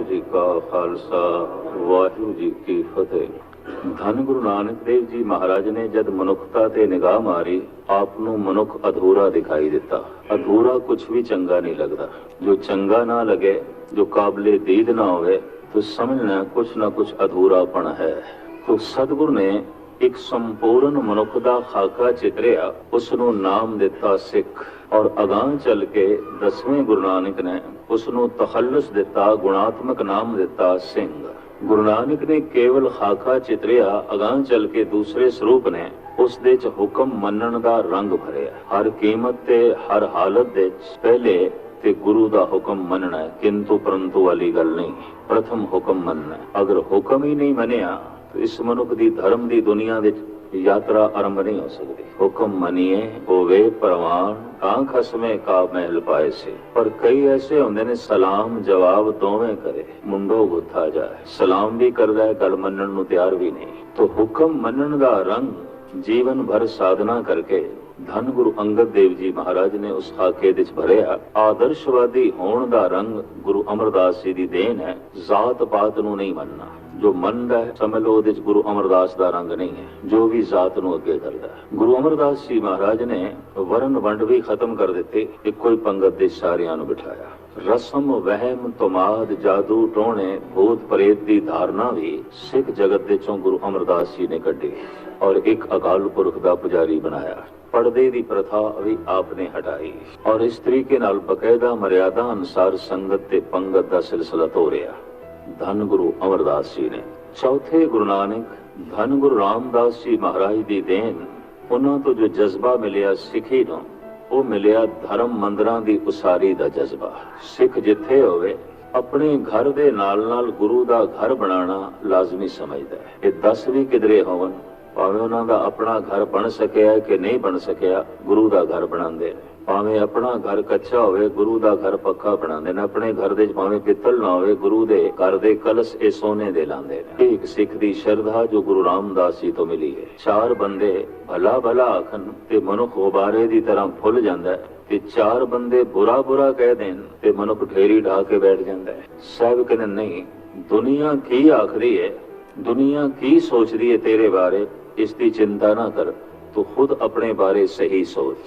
जी का खालसा वाहिगुरू जी की फतेह। धन गुरु नानक देव जी महाराज ने जद मनुखता ते निगाह मारी, आप ਨੂੰ ਮਨੁੱਖ ਅਧੂਰਾ ਦਿਖਾਈ ਦਿੱਤਾ। ਅਧੂਰਾ ਕੁਛ ਵੀ ਚੰਗਾ ਨਹੀਂ ਲੱਗਦਾ। ਜੋ ਚੰਗਾ ਨਾ ਲਗੇ, ਜੋ ਕਾਬਲੇ ਦੀਦ ਨਾ ਹੋਵੇ, तो समझना कुछ ना कुछ अधूरापन है। तो सतगुरु ने एक संपूर्ण मनुख का खाका चितरिया, उसनों नाम दिता सिख, और अगां चल के 10वें गुरु नानक ने उसनों तखल्लुस दिता, गुणात्मक नाम दिता सिंह। गुरु नानक ने केवल खाका चितरिया, अगां चल के दूसरे स्वरूप ने उस दे च हुक्म मनण दा रंग भरिया। हर कीमत ते हर हालत दे पहले ते गुरु दा हुक्म मनना है, किंतु परंतु वाली गल नहीं। प्रथम हुक्म मनना है। अगर हुक्म ही नहीं मनिया तो इस मनुख दी धर्म दी दुनिया दे यात्रा आरंभ नहीं हो सकती। हुक्म मनिए होवे परवान, आंख खसमे का महल पाए से। पर कई ऐसे होंदे ने सलाम जवाब दोवें करे, मुंडो गुथा जाए। सलाम भी करदा है, गल मनण नूं तैयार भी नहीं। तो हुक्म मनण दा रंग जीवन भर साधना करके धन गुरु अंगद देव जी महाराज ने उस खाके विच भरिया। आदर्शवादी होण दा रंग गुरु अमरदास जी दी देन है। जात पात नूं नहीं मनना। जो मनदा है समझ लो उहदे च गुरु अमरदास दा रंग नहीं है, जो भी जात नूं अगे करदा है। गुरु अमरदास जी महाराज ने वरण वंड भी खत्म कर दिते, इक्को ही पंगत दे सारियां नूं बिठाया। रसम वहम तुमाद जादू टोणे भूत प्रेत दी धारणा भी सिख जगत दे चों गुरु अमरदास जी ने कड्ढी और एक अकाल पुरख दा पुजारी बनाया। पर्दे दी प्रथा भी आपने हटाई और इस तरीके नाल बकायदा मर्यादा अनुसार संगत ते पंगत दा सिलसिला तोड़िया धन गुरु अमरदास जी ने। चौथे गुरु नानक धन गुरु रामदास जी महाराज दी देन, उन्हां तो जो जज्बा मिलिया सिखी नूं, ਉਹ ਮਿਲਿਆ ਧਰਮ ਮੰਦਰਾਂ ਦੀ ਉਸਾਰੀ ਦਾ ਜਜ਼ਬਾ। ਸਿੱਖ ਜਿੱਥੇ ਹੋਵੇ ਆਪਣੇ ਘਰ ਦੇ ਨਾਲ-ਨਾਲ ਗੁਰੂ ਦਾ ਘਰ ਬਣਾਉਣਾ ਲਾਜ਼ਮੀ ਸਮਝਦਾ ਹੈ। ਇਹ 10 ਵੀ ਕਿਧਰੇ ਹੋਵਨ, ਭਾਵੇਂ ਉਹਨਾਂ ਦਾ ਆਪਣਾ ਘਰ ਬਣ ਸਕਿਆ ਕਿ ਨਹੀਂ ਬਣ ਸਕਿਆ, ਗੁਰੂ ਦਾ ਘਰ ਬਣਾਉਂਦੇ ਨੇ। ਭਾਵੇਂ ਆਪਣਾ ਘਰ ਕੱਚਾ ਹੋਵੇ, ਗੁਰੂ ਦਾ ਘਰ ਪੱਕਾ ਬਣਾਉਂਦੇ ਨੇ। ਆਪਣੇ ਘਰ ਦੇ ਭਾਵੇਂ ਪਿੱਤਲ ਨਾ ਹੋਵੇ, ਗੁਰੂ ਦੇ ਘਰ ਦੇ ਕਲਸ਼ ਇਹ ਸੋਨੇ ਦੇ ਲਾਉਂਦੇ ਨੇ। ਇੱਕ ਸਿੱਖ ਦੀ ਸ਼ਰਧਾ ਜੋ ਗੁਰੂ ਰਾਮਦਾਸ ਜੀ ਤੋਂ ਮਿਲੀ ਹੈ। ਚਾਰ ਬੰਦੇ ਭਲਾ ਭਲਾ ਆਖਣ ਤੇ ਮਨੁੱਖ ਗੁਬਾਰੇ ਦੀ ਤਰ੍ਹਾਂ ਫੁੱਲ ਜਾਂਦਾ ਹੈ, ਤੇ ਚਾਰ ਬੰਦੇ ਬੁਰਾ ਬੁਰਾ ਕਹਿ ਦੇਣ ਤੇ ਮਨੁੱਖ ਢੇਰੀ ਢਾ ਕੇ ਬੈਠ ਜਾਂਦਾ ਹੈ। ਸਾਹਿਬ ਕਹਿੰਦੇ ਨਹੀਂ, ਦੁਨੀਆ ਕੀ ਆਖਦੀ ਹੈ, ਦੁਨੀਆ ਕੀ ਸੋਚਦੀ ਹੈ ਤੇਰੇ ਬਾਰੇ, ਇਸ ਦੀ ਚਿੰਤਾ ਨਾ ਕਰ। ਤੂੰ ਖੁਦ ਆਪਣੇ ਬਾਰੇ ਸਹੀ ਸੋਚ।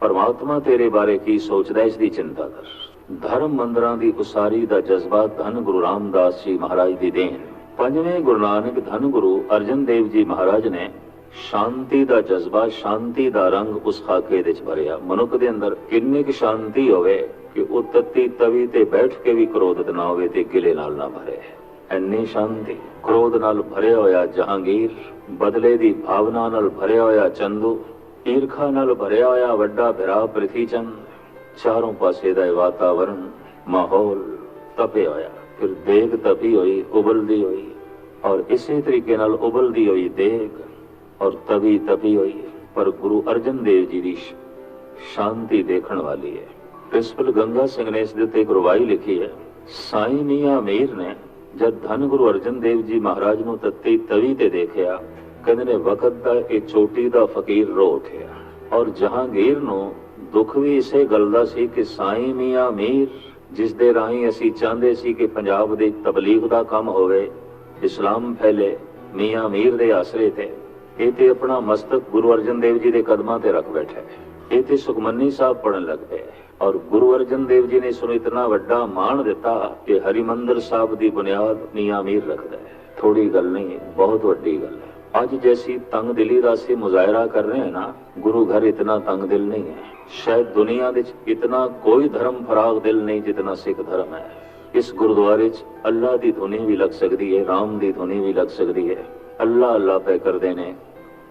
परमात्मा तेरे बारे की सोचदा, इसकी चिंता कर। धर्म मंदिरां दी उसारी दा जज्बा धन गुरु रामदास जी महाराज दी देन। पंजवें गुरु नानक धन गुरु अर्जन देव जी महाराज ने शांति दा जज्बा, शांति दा रंग उस खाके दे भरिया। मनुख दे अंदर किन्नी क शांति होवे कि वो तत्ती तवी ते बैठ के भी क्रोधित ना होवे ते गिले नाल ना भरे। इन्नी शांति। क्रोध नाल भरिया होया जहांगीर, बदले दी भावना नाल भरिया होया चंदू, ईरखा नाल भरिया होया वड्डा भरा प्रिथी चंद। चारों पासे दा वातावरण माहौल तपे होया। फिर देग तपी हुई, उबलदी हुई, और इसी तरीके नाल उबलदी हुई देग और तवी तपी हुई। पर गुरु अर्जन देव जी दी शांति देखण वाली है। प्रिंसिपल गंगा सिंह ने इस दे उत्ते एक रुवाई लिखी है। साईं मियां मीर ने जब धन गुरु अर्जन देव जी महाराज नूं तत्ती तवी ते देखिया, कहते ने वक्त दा ये चोटी दा फकीर रो उठिया। और जहांगीर नूं दुख भी इसे गल दा सी कि साईं मियां मीर जिस दे राहीं असीं चाहते सी कि पंजाब दे तबलीग दा काम होवे, इस्लाम फैले, मियां मीर दे आसरे ते ਇਹ ਤੇ अपना मस्तक गुरु अर्जन देव जी के कदमां ते रख बैठा है। ਇਹ ਤੇ सुखमनी साहब पढ़न लग पे और गुरु अर्जन देव जी ने इसनूं इतना वड्डा मान दिता कि हरिमंदर साहब की बुनियाद मियां मीर रखता है। थोड़ी गल नहीं, बहुत वड्डी गल है। आज जैसी तंग दिली का असीं मुजाहरा कर रहे हैं ना, गुरु घर इतना तंग दिल नहीं है। शायद दुनिया में इतना कोई धर्म फराग दिल नहीं जितना सिख धर्म है। इस गुरुद्वारे च अल्लाह की धुनी भी लग सकती है, राम की धुनी भी लग सकती है। अल्लाह अल्लाह पे करते ने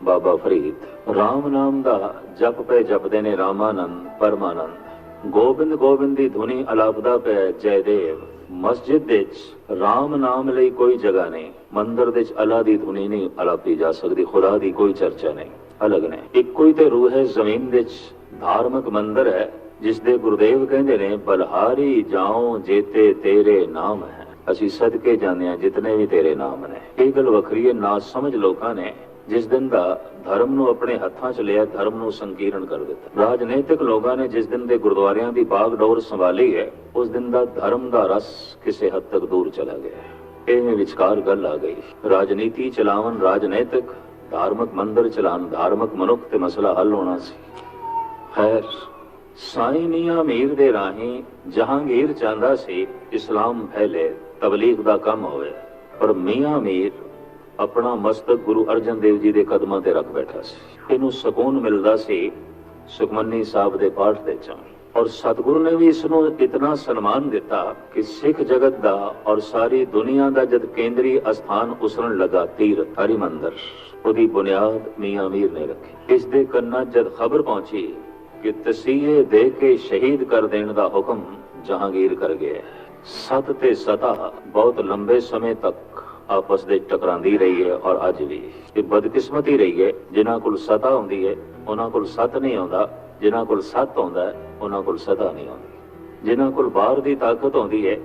बाबा फरीद, राम नाम दा जप पे जपते ने रामानंद परमानंद। गोबिंद गोबिंद की धुनी अलापदा पे जयदेव। मस्जिद विच राम नाम लई कोई जगह नहीं, मंदिर विच अल्लाह दी धुनी नहीं अलापी जा सकती, खुदा दी कोई चर्चा नहीं, अलग ने। इक्को ही ते रूह है जमीन विच धार्मिक मंदिर है जिस दे गुरुदेव कहंदे ने बलहारी जाओ जेते तेरे नाम है। असीं सदके जाने जितने भी तेरे नाम ने। ये गल वखरी है, ना समझ लोकां ने ਜਿਸ ਦਿਨ ਦਾ ਧਰਮ ਨੂੰ ਆਪਣੇ ਹੱਥਾਂ 'ਚ ਲਿਆ, ਧਰਮ ਨੂੰ ਸੰਕੀਰਣ ਕਰ ਦਿੱਤਾ। ਰਾਜਨੀਤਿਕ ਲੋਕਾਂ ਨੇ ਜਿਸ ਦਿਨ ਦੇ ਗੁਰਦੁਆਰਿਆਂ ਦੀ ਬਾਗਡੋਰ ਸੰਭਾਲੀ ਹੈ, ਉਸ ਦਿਨ ਦਾ ਧਰਮ ਦਾ ਰਸ ਕਿਸੇ ਹੱਦ ਤੱਕ ਦੂਰ ਚਲਾ ਗਿਆ। ਇਹ ਵਿਚਕਾਰ ਗੱਲ ਆ ਗਈ, ਰਾਜਨੀਤੀ ਚਲਾਵਨ ਰਾਜਨੀਤਿਕ, ਧਾਰਮਿਕ ਮੰਦਰ ਚਲਾਉਣ ਧਾਰਮਿਕ ਮਨੁੱਖ ਤੇ ਮਸਲਾ ਹੱਲ ਹੋਣਾ ਸੀ। ਖੈਰ, ਸਾਈਂ ਮੀਆਂ ਮੀਰ ਦੇ ਰਾਹੀਂ ਜਹਾਂਗੀਰ ਚਾਹੁੰਦਾ ਸੀ ਇਸਲਾਮ ਫੈਲੇ, ਤਬਲੀਗ ਦਾ ਕੰਮ ਹੋਵੇ, ਪਰ ਮੀਆਂ ਮੀਰ ਆਪਣਾ ਮਸਤਕ ਗੁਰੂ ਅਰਜਨ ਦੇਵ ਜੀ ਦੇ ਕਦਮਾਂ ਤੇ ਰੱਖ ਬੈਠਾ ਸੀ। ਇਹਨੂੰ ਸਕੂਨ ਮਿਲਦਾ ਸੀ ਸੁਖਮਨੀ ਸਾਹਿਬ ਦੇ ਪਾਠ ਦੇ ਚ, ਔਰ ਸਤਿਗੁਰੂ ਨੇ ਵੀ ਇਸ ਨੂੰ ਇਤਨਾ ਸਨਮਾਨ ਦਿੱਤਾ ਕਿ ਸਿੱਖ ਜਗਤ ਦਾ ਔਰ ਸਾਰੀ ਦੁਨੀਆ ਦਾ ਜਦ ਕੇਂਦਰੀ ਅਸਥਾਨ ਉਸਰਨ ਲਗਾ ਤੀਰਥ ਹਰਿਮੰਦਰ, ਉਹਦੀ ਬੁਨਿਆਦ ਮੀਆਂ ਮੀਰ ਨੇ ਰੱਖੀ। ਇਸ ਦੇ ਕੰਨਾਂ ਜਦ ਖਬਰ ਪਹੁੰਚੀ ਕਿ ਤਸੀਹੇ ਦੇ ਕੇ ਸ਼ਹੀਦ ਕਰ ਦੇਣ ਦਾ ਹੁਕਮ ਜਹਾਂਗੀਰ ਕਰ ਗਿਆ। ਸਤ ਤੇ ਸਤਾ ਬਹੁਤ ਲੰਬੇ ਸਮੇਂ ਤੱਕ ਆਪਸ ਦੇ ਟਕਰਾਂਦੀ ਰਹੀ ਹੈ, ਔਰ ਅੱਜ ਵੀ ਇਹ ਬਦਕਿਸਮਤੀ ਰਹੀ ਹੈ। ਜਿਨ੍ਹਾਂ ਕੋਲ ਸਤਾ ਹੁੰਦੀ ਹੈ ਉਹਨਾਂ ਕੋਲ ਸਤ ਨਹੀਂ ਆਉਂਦਾ, ਜਿਨ੍ਹਾਂ ਕੋਲ ਸਤ ਆਉਂਦਾ ਹੈ ਉਹਨਾਂ ਕੋਲ ਸਤਾ ਨਹੀਂ ਆਉਂਦੀ। ਜਿਨ੍ਹਾਂ ਕੋਲ ਬਾਹਰ ਦੀ ਤਾਕਤ ਆਉਂਦੀ ਹੈ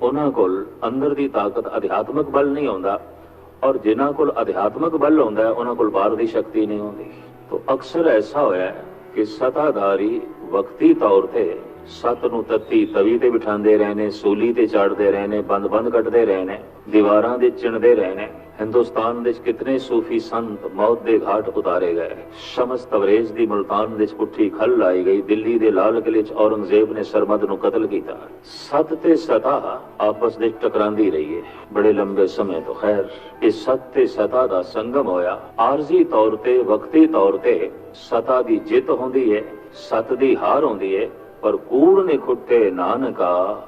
ਉਹਨਾਂ ਕੋਲ ਅੰਦਰ ਦੀ ਤਾਕਤ ਅਧਿਆਤਮਿਕ ਬਲ ਨਹੀਂ ਆਉਂਦਾ, ਔਰ ਜਿਨ੍ਹਾਂ ਕੋਲ ਅਧਿਆਤਮਿਕ ਬਲ ਆਉਂਦਾ ਹੈ ਉਹਨਾਂ ਕੋਲ ਬਾਹਰ ਦੀ ਸ਼ਕਤੀ ਨਹੀਂ ਆਉਂਦੀ। ਤਾਂ ਅਕਸਰ ਐਸਾ ਹੋਇਆ ਕਿ ਸਤਾਧਾਰੀ ਵਕਤੀ ਤੌਰ ਤੇ ਸੱਤ ਨੂੰ ਤੱਤੀ ਤਵੀ ਤੇ ਬਿਠਾਉਂਦੇ ਰਹੇ ਨੇ, ਸੂਲੀ ਤੇ ਚਾੜਦੇ ਰਹੇ ਨੇ, ਬੰਦ ਕੱਢਦੇ ਰਹੇ ਨੇ, ਦੀਵਾਰਾਂ ਦੇ ਚਿਣਦੇ ਰਹੇ ਨੇ। ਹਿੰਦੁਸਤਾਨ ਵਿੱਚ ਕਿਤਨੇ ਸੂਫੀ ਸੰਤ ਮੌਤ ਦੇ ਘਾਟ ਉਤਾਰੇ ਗਏ। ਸ਼ਮਸ ਤਬਰੇਜ਼ ਦੀ ਮੁਲਤਾਨ ਵਿੱਚ ਪੁੱਠੀ ਖੱਲ ਲਾਈ ਗਈ। ਦਿੱਲੀ ਦੇ ਲਾਲ ਕਿਲੇ 'ਚ ਔਰੰਗਜ਼ੇਬ ਨੇ ਸਰਮਦ ਨੂੰ ਕਤਲ ਕੀਤਾ। ਸਤ ਤੇ ਸਤਾ ਆਪਸ ਵਿੱਚ ਟਕਰਾਂਦੀ ਰਹੀ ਹੈ ਬੜੇ ਲੰਬੇ ਸਮੇਂ ਤੋਂ। ਖੈਰ, ਇਹ ਸਤ ਤੇ ਸਤਾ ਦਾ ਸੰਗਮ ਹੋਇਆ। ਆਰਜ਼ੀ ਤੌਰ ਤੇ ਵਕਤੀ ਤੌਰ ਤੇ ਸਤਾ ਦੀ ਜਿੱਤ ਹੁੰਦੀ ਹੈ, ਸਤ ਦੀ ਹਾਰ ਹੁੰਦੀ ਹੈ, ਪਰ ਕੂੜ ਨੇ ਖੁੱਟੇ ਨਾਨਕਾ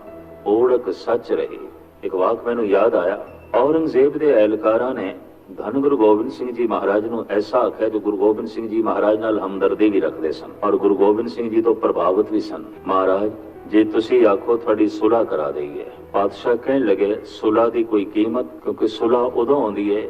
ਓੜਕ ਸੱਚ ਰਹੀ। ਇੱਕ ਵਾਕ ਮੈਨੂੰ ਯਾਦ ਆਇਆ। ਔਰੰਗਜ਼ੇਬ ਦੇ ਅਹਿਲਕਾਰਾਂ ਨੇ ਧੰਨ ਗੁਰੂ ਗੋਬਿੰਦ ਸਿੰਘ ਜੀ ਮਹਾਰਾਜ ਨੂੰ ਐਸਾ ਆਖਿਆ ਜੋ ਗੁਰੂ ਗੋਬਿੰਦ ਸਿੰਘ ਜੀ ਮਹਾਰਾਜ ਨਾਲ ਹਮਦਰਦੀ ਵੀ ਰੱਖਦੇ ਸਨ, ਔਰ ਗੁਰੂ ਗੋਬਿੰਦ ਸਿੰਘ ਜੀ ਤੋਂ ਪ੍ਰਭਾਵਿਤ ਵੀ ਸਨ। ਮਹਾਰਾਜ, ਜੇ ਤੁਸੀਂ ਆਖੋ ਤੁਹਾਡੀ ਸੁਲ੍ਹਾ ਕਰਾ ਦਈਏ। ਪਾਤਸ਼ਾਹ ਕਹਿਣ ਲੱਗੇ, ਸੁਲ੍ਹਾ ਦੀ ਕੋਈ ਕੀਮਤ, ਕਿਉਂਕਿ ਸੁਲ੍ਹਾ ਉਦੋਂ ਆਉਂਦੀ ਹੈ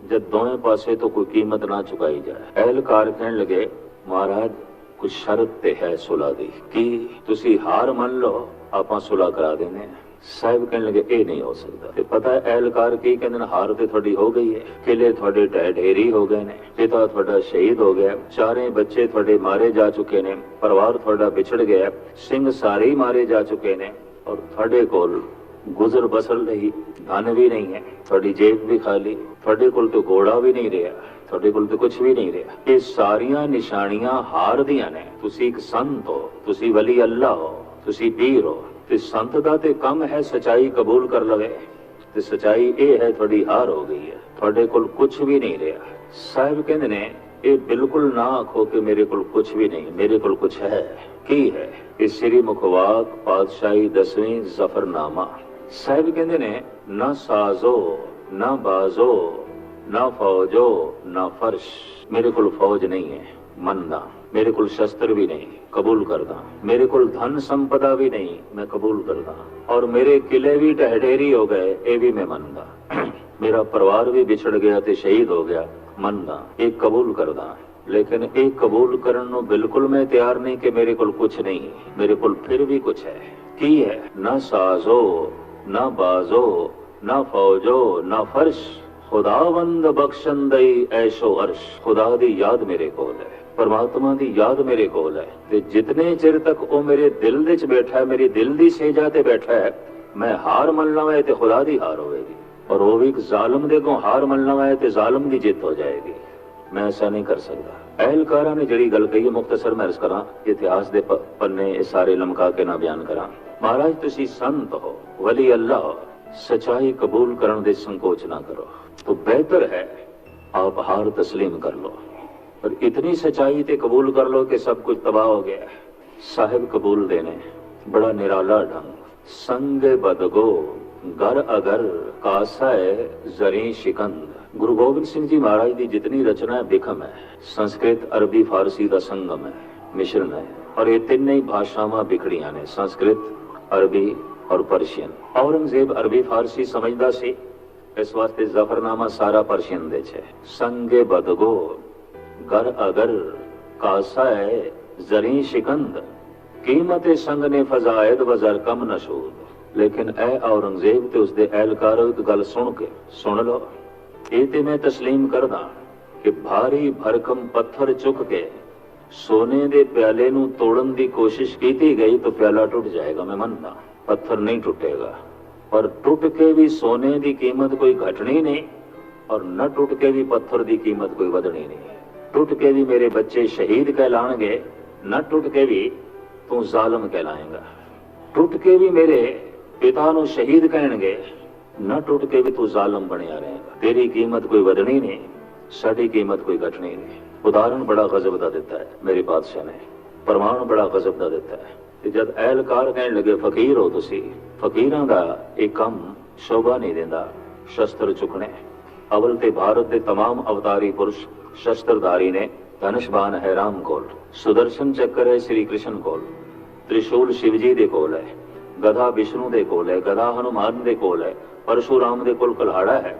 ਜਦ ਦੋਵੇਂ ਪਾਸੇ ਤੋਂ ਕੋਈ ਕੀਮਤ ਨਾ ਚੁਕਾਈ ਜਾਏ। ਅਹਿਲਕਾਰ ਕਹਿਣ ਲੱਗੇ, ਮਹਾਰਾਜ ਕੁਝ ਸ਼ਰਤ ਤੇ ਹੈ ਸੁਲ੍ਹਾ ਦੀ, ਕਿ ਤੁਸੀਂ ਹਾਰ ਮੰਨ ਲਓ, ਆਪਾਂ ਸੁਲ੍ਹਾ ਕਰਾ ਦਿੰਦੇ ਹਾਂ। ਸਾਹਿਬ ਕਹਿਣ ਲੱਗੇ, ਇਹ ਨਹੀਂ ਹੋ ਸਕਦਾ। ਤੇ ਪਤਾ ਹੈ ਅਹਿਲਕਾਰ ਕੀ ਕਹਿੰਦੇ ਨੇ? ਹਾਰ ਤੇ ਤੁਹਾਡੀ ਹੋ ਗਈ ਹੈ, ਕਿਲੇ ਤੁਹਾਡੇ ਢਹਿ ਢੇਰੀ ਹੋ ਗਏ ਨੇ, ਪਿਤਾ ਤੁਹਾਡਾ ਸ਼ਹੀਦ ਹੋ ਗਿਆ, ਚਾਰੇ ਬੱਚੇ ਤੁਹਾਡੇ ਮਾਰੇ ਜਾ ਚੁੱਕੇ ਨੇ, ਪਰਿਵਾਰ ਤੁਹਾਡਾ ਵਿਛੜ ਗਿਆ, ਸਿੰਘ ਸਾਰੇ ਹੀ ਮਾਰੇ ਜਾ ਚੁੱਕੇ ਨੇ, ਔਰ ਤੁਹਾਡੇ ਕੋਲ ਗੁਜ਼ਰ ਬਸਰ ਲਈ ਧਨ ਵੀ ਨਹੀਂ ਹੈ, ਤੁਹਾਡੀ ਜੇਬ ਵੀ ਖਾਲੀ, ਤੁਹਾਡੇ ਕੋਲ ਤੇ ਘੋੜਾ ਵੀ ਨਹੀਂ ਰਿਹਾ, ਤੁਹਾਡੇ ਕੋਲ ਤੇ ਕੁਝ ਵੀ ਨਹੀਂ ਰਿਹਾ। ਇਹ ਸਾਰੀਆਂ ਨਿਸ਼ਾਨੀਆਂ ਹਾਰ ਦੀਆਂ ਨੇ। ਤੁਸੀਂ ਇੱਕ ਸੰਤ ਹੋ, ਤੁਸੀਂ ਵਲੀ ਅੱਲਾ ਹੋ, ਤੁਸੀਂ ਪੀਰ ਹੋ, ਤੇ ਸੰਤ ਦਾ ਤੇ ਕੰਮ ਹੈ ਸਚਾਈ ਕਬੂਲ ਕਰ ਲਵੇ, ਤੇ ਸਚਾਈ ਇਹ ਹੈ ਤੁਹਾਡੀ ਹਾਰ ਹੋ ਗਈ ਹੈ, ਤੁਹਾਡੇ ਕੋਲ ਕੁਝ ਵੀ ਨਹੀਂ ਰਿਹਾ। ਸਾਹਿਬ ਕਹਿੰਦੇ ਨੇ, ਇਹ ਬਿਲਕੁਲ ਨਾ ਆਖੋ ਕਿ ਮੇਰੇ ਕੋਲ ਕੁਝ ਵੀ ਨਹੀਂ, ਮੇਰੇ ਕੋਲ ਕੁਝ ਹੈ। ਕੀ ਹੈ? ਇਹ ਸ੍ਰੀ ਮੁਖਵਾਕ ਪਾਤਸ਼ਾਹੀ 10ਵੀਂ ਜ਼ਫਰਨਾਮਾ। ਸਾਹਿਬ ਕਹਿੰਦੇ ਨੇ, ਨਾ ਸਾਜ਼ੋ ਨਾ ਬਾਜ਼ੋ ਨਾ ਫੌਜੋ ਨਾ ਫਰਸ਼। ਮੇਰੇ ਕੋਲ ਫੌਜ ਨਹੀਂ ਹੈ, ਮੰਨਦਾ। ਮੇਰੇ ਕੋਲ ਸ਼ਸਤਰ ਵੀ ਨਹੀਂ, ਕਬੂਲ ਕਰਦਾ। ਮੇਰੇ ਕੋਲ ਧਨ ਸੰਪਦਾ ਵੀ ਨਹੀਂ, ਮੈਂ ਕਬੂਲ ਕਰਦਾ। ਔਰ ਮੇਰੇ ਕਿਲੇ ਵੀ ਢਹਿ ਢੇਰੀ ਹੋ ਗਏ, ਇਹ ਵੀ ਮੈਂ ਮੰਨਦਾ। ਮੇਰਾ ਪਰਿਵਾਰ ਵੀ ਵਿਛੜ ਗਿਆ ਤੇ ਸ਼ਹੀਦ ਹੋ ਗਿਆ, ਮੰਨਦਾ, ਇਹ ਕਬੂਲ ਕਰਦਾ। ਲੇਕਿਨ ਇਹ ਕਬੂਲ ਕਰਨ ਨੂੰ ਬਿਲਕੁਲ ਮੈਂ ਤਿਆਰ ਨਹੀਂ ਕਿ ਮੇਰੇ ਕੋਲ ਕੁਝ ਨਹੀਂ, ਮੇਰੇ ਕੋਲ ਫਿਰ ਵੀ ਕੁਝ ਹੈ। ਕੀ ਹੈ? ਨਾ ਸਾਜ਼ੋ ਨਾ ਬਾਜ਼ੋ ਨਾ ਫੌਜੋ ਨਾ ਫਰਸ਼, ਖੁਦਾਵੰਦ ਬਖਸ਼ੰਦਈ ਐਸ਼ੋ ਅਰਸ਼। ਖੁਦਾ ਦੀ ਯਾਦ ਮੇਰੇ ਕੋਲ ਹੈ, ਪਰਮਾਤਮਾ ਦੀ ਯਾਦ ਮੇਰੇ ਕੋਲ ਹੈ, ਤੇ ਜਿਤਨੇ ਚਿਰ ਤੱਕ ਉਹ ਮੇਰੇ ਦਿਲ ਦੇ ਵਿੱਚ ਬੈਠਾ ਹੈ, ਮੇਰੀ ਦਿਲ ਦੀ ਸੇਜਾ ਤੇ ਬੈਠਾ ਹੈ, ਮੈਂ ਹਾਰ ਮੰਨ ਲਵਾਂ ਤੇ ਖੁਦਾ ਦੀ ਹਾਰ ਹੋਵੇਗੀ, ਔਰ ਉਹ ਵੀ ਇੱਕ ਜ਼ਾਲਮ ਦੇ ਕੋਲ ਹਾਰ ਮੰਨ ਲਵਾਂ ਤੇ ਜ਼ਾਲਮ ਦੀ ਜਿੱਤ ਹੋ ਜਾਏਗੀ। ਮੈਂ ਐਸਾ ਨਹੀਂ ਕਰ ਸਕਦਾ। ਅਹਿਲਕਾਰਾਂ ਨੇ ਜਿਹੜੀ ਗੱਲ ਕਹੀ ਹੈ, ਮੁਖਤਸਰ ਮੈਂ ਅਰਜ਼ ਕਰਾਂ, ਇਤਿਹਾਸ ਦੇ ਪੰਨੇ ਇਹ ਸਾਰੇ ਲਮਕਾ ਕੇ ਨਾ ਬਿਆਨ ਕਰਾਂ। ਮਹਾਰਾਜ, ਤੁਸੀਂ ਸੰਤ ਹੋ, ਵਲੀ ਅੱਲਾ ਹੋ, ਸਚਾਈ ਕਬੂਲ ਕਰਨ ਦੇ ਸੰਕੋਚ ਨਾ ਕਰੋ, तो बेहतर है आप हार तस्लीम कर लो, पर इतनी सच्चाई ते कबूल कर लो कि सब कुछ तबाह हो गया। साहिब कबूल देने बड़ा निराला ढंग। संग बदगो घर अगर कासाए जरी शिकंद। गुरु गोबिंद सिंह जी महाराज की जितनी रचना है बिखम है, संस्कृत अरबी फारसी का संगम है, मिश्रण है, और ये तीन ही भाषावां बिखड़ियां ने, संस्कृत अरबी और पर्शियन। औरंगजेब अरबी फारसी समझदा सी, इस वास्ते जफरनामा सारा पर्शियन दे छे। संगे बदगो घर अगर कासाए जरी शिकंद, कीमत संग ने फजायद वजर कम नशूद। लेकिन ए औरंगजेब ते उसदे अहलकारों एक गल सुन के सुन लो, ये ते मैं तस्लीम करदा, कि भारी भरकम पत्थर चुक के सोने के प्याले नूं तोड़न की कोशिश की गई तो प्याला टूट जाएगा, मैं मनना, पत्थर नहीं टूटेगा। पर टूट के भी सोने की कीमत कोई घटनी नहीं और न टूट के भी पत्थर की कीमत कोई वधनी नहीं। टूट के भी मेरे बच्चे शहीद कहलाएंगे, न टूट के भी तू जालम कहलाएगा। टूट के भी मेरे पिता नूं शहीद कहणगे, न टूट के भी तू जालम बनया रहेगा। तेरी कीमत कोई वधनी नहीं, साडी कीमत कोई घटनी नहीं। उदाहरण बड़ा गजब का दिता है मेरे बादशाह ने, प्रमाण बड़ा गजब का दिता है। जब एहलकार कहण लगे फकीर हो तुसी, फकीरां दा एक काम शोभा नहीं देंदा शस्त्र चुकने। अवल ते भारत के तमाम अवतारी पुरुष शस्त्रधारी ने। धनुषबाण है राम कोल, सुदर्शन चक्र है श्री कृष्ण कोल, त्रिशूल शिवजी दे कोल है, गधा विष्णु दे कोल है, गधा हनुमान दे कोल है, परशुराम दे कोल कल्हाड़ा है।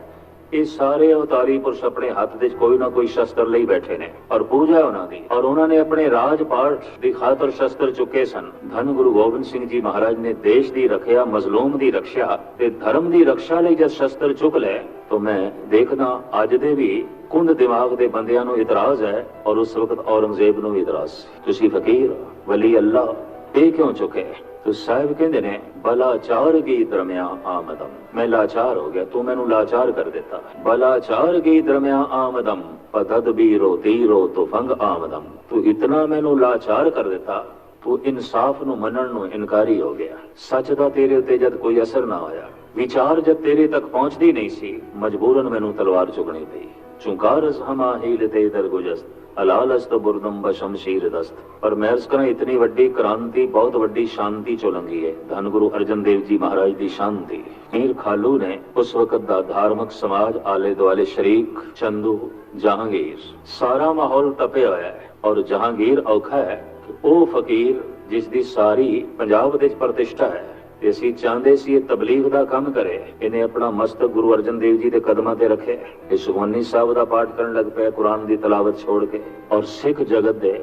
ये सारे अवतारी पुरुष अपने हाथ दे कोई ना कोई शस्त्र ले बैठे ने और पूजा उन्हां दी, और उन्होंने अपने राजपाट दी खातर शस्त्र चुके सन। धन गुरु गोबिंद सिंह जी महाराज ने देश दी रखिया, मजलूम दी रक्षा ते धर्म दी रक्षा लई जद शस्त्र चुक ले तो मैं देखना अज दे भी कुंद दिमाग दे बंदियां नूं इतराज है और उस वक्त औरंगजेब नूं भी इतराज। तुसी फकीर वली अल्लाह ये क्यों चुके? तो साहिब कहते ने बलाचार की दरमिया आमदम, मैं लाचार हो गया, तू मैनू लाचार कर देता। बलाचार की दरमिया आमदम पदद बीरो तीरो तो फंग आमदम, तू इतना मैनू लाचार कर देता, तू इंसाफ नू मनन नू इनकारी हो गया। सच दा तेरे उत्ते जद कोई असर ना होया, विचार जब तेरे तक पहुंचती नहीं सी, मजबूरन मैनू तलवार चुकनी पई। चुंकारस हमा हील ते दरगुजस्त अलालस्त बुरदम बशमशीर दस्त। पर महर्स करा इतनी वड्डी क्रांति, बहुत वड्डी शांति चो लंघी है। धन गुरु अर्जन देव जी महाराज की शांति। मीर खालू ने उस वक्त दा धार्मिक समाज आले दुआले शरीक, चंदू, जहांगीर, सारा माहौल तपे होया है। और जहांगीर औखा है कि ओ फकीर जिस दी सारी पंजाब दे प्रतिष्ठा है, ਅਸੀਂ ਚਾਹੁੰਦੇ ਸੀ ਇਹ ਤਬਲੀਗ ਦਾ ਕੰਮ ਕਰੇ। ਇਹਨੇ ਆਪਣਾ ਮਸਤਕ ਗੁਰੂ ਅਰਜਨ ਦੇਵ ਜੀ ਦੇ ਕਦਮਾਂ ਤੇ ਰੱਖੇ। ਇਹ ਸੁਖਮਨੀ ਸਾਹਿਬ ਦਾ ਪਾਠ ਕਰਨ ਲੱਗ ਪਿਆ, ਕੁਰਾਨ ਦੀ ਤਲਾਵਤ ਛੋੜ ਕੇ। ਔਰ ਸਿੱਖ ਜਗਤ ਦੇ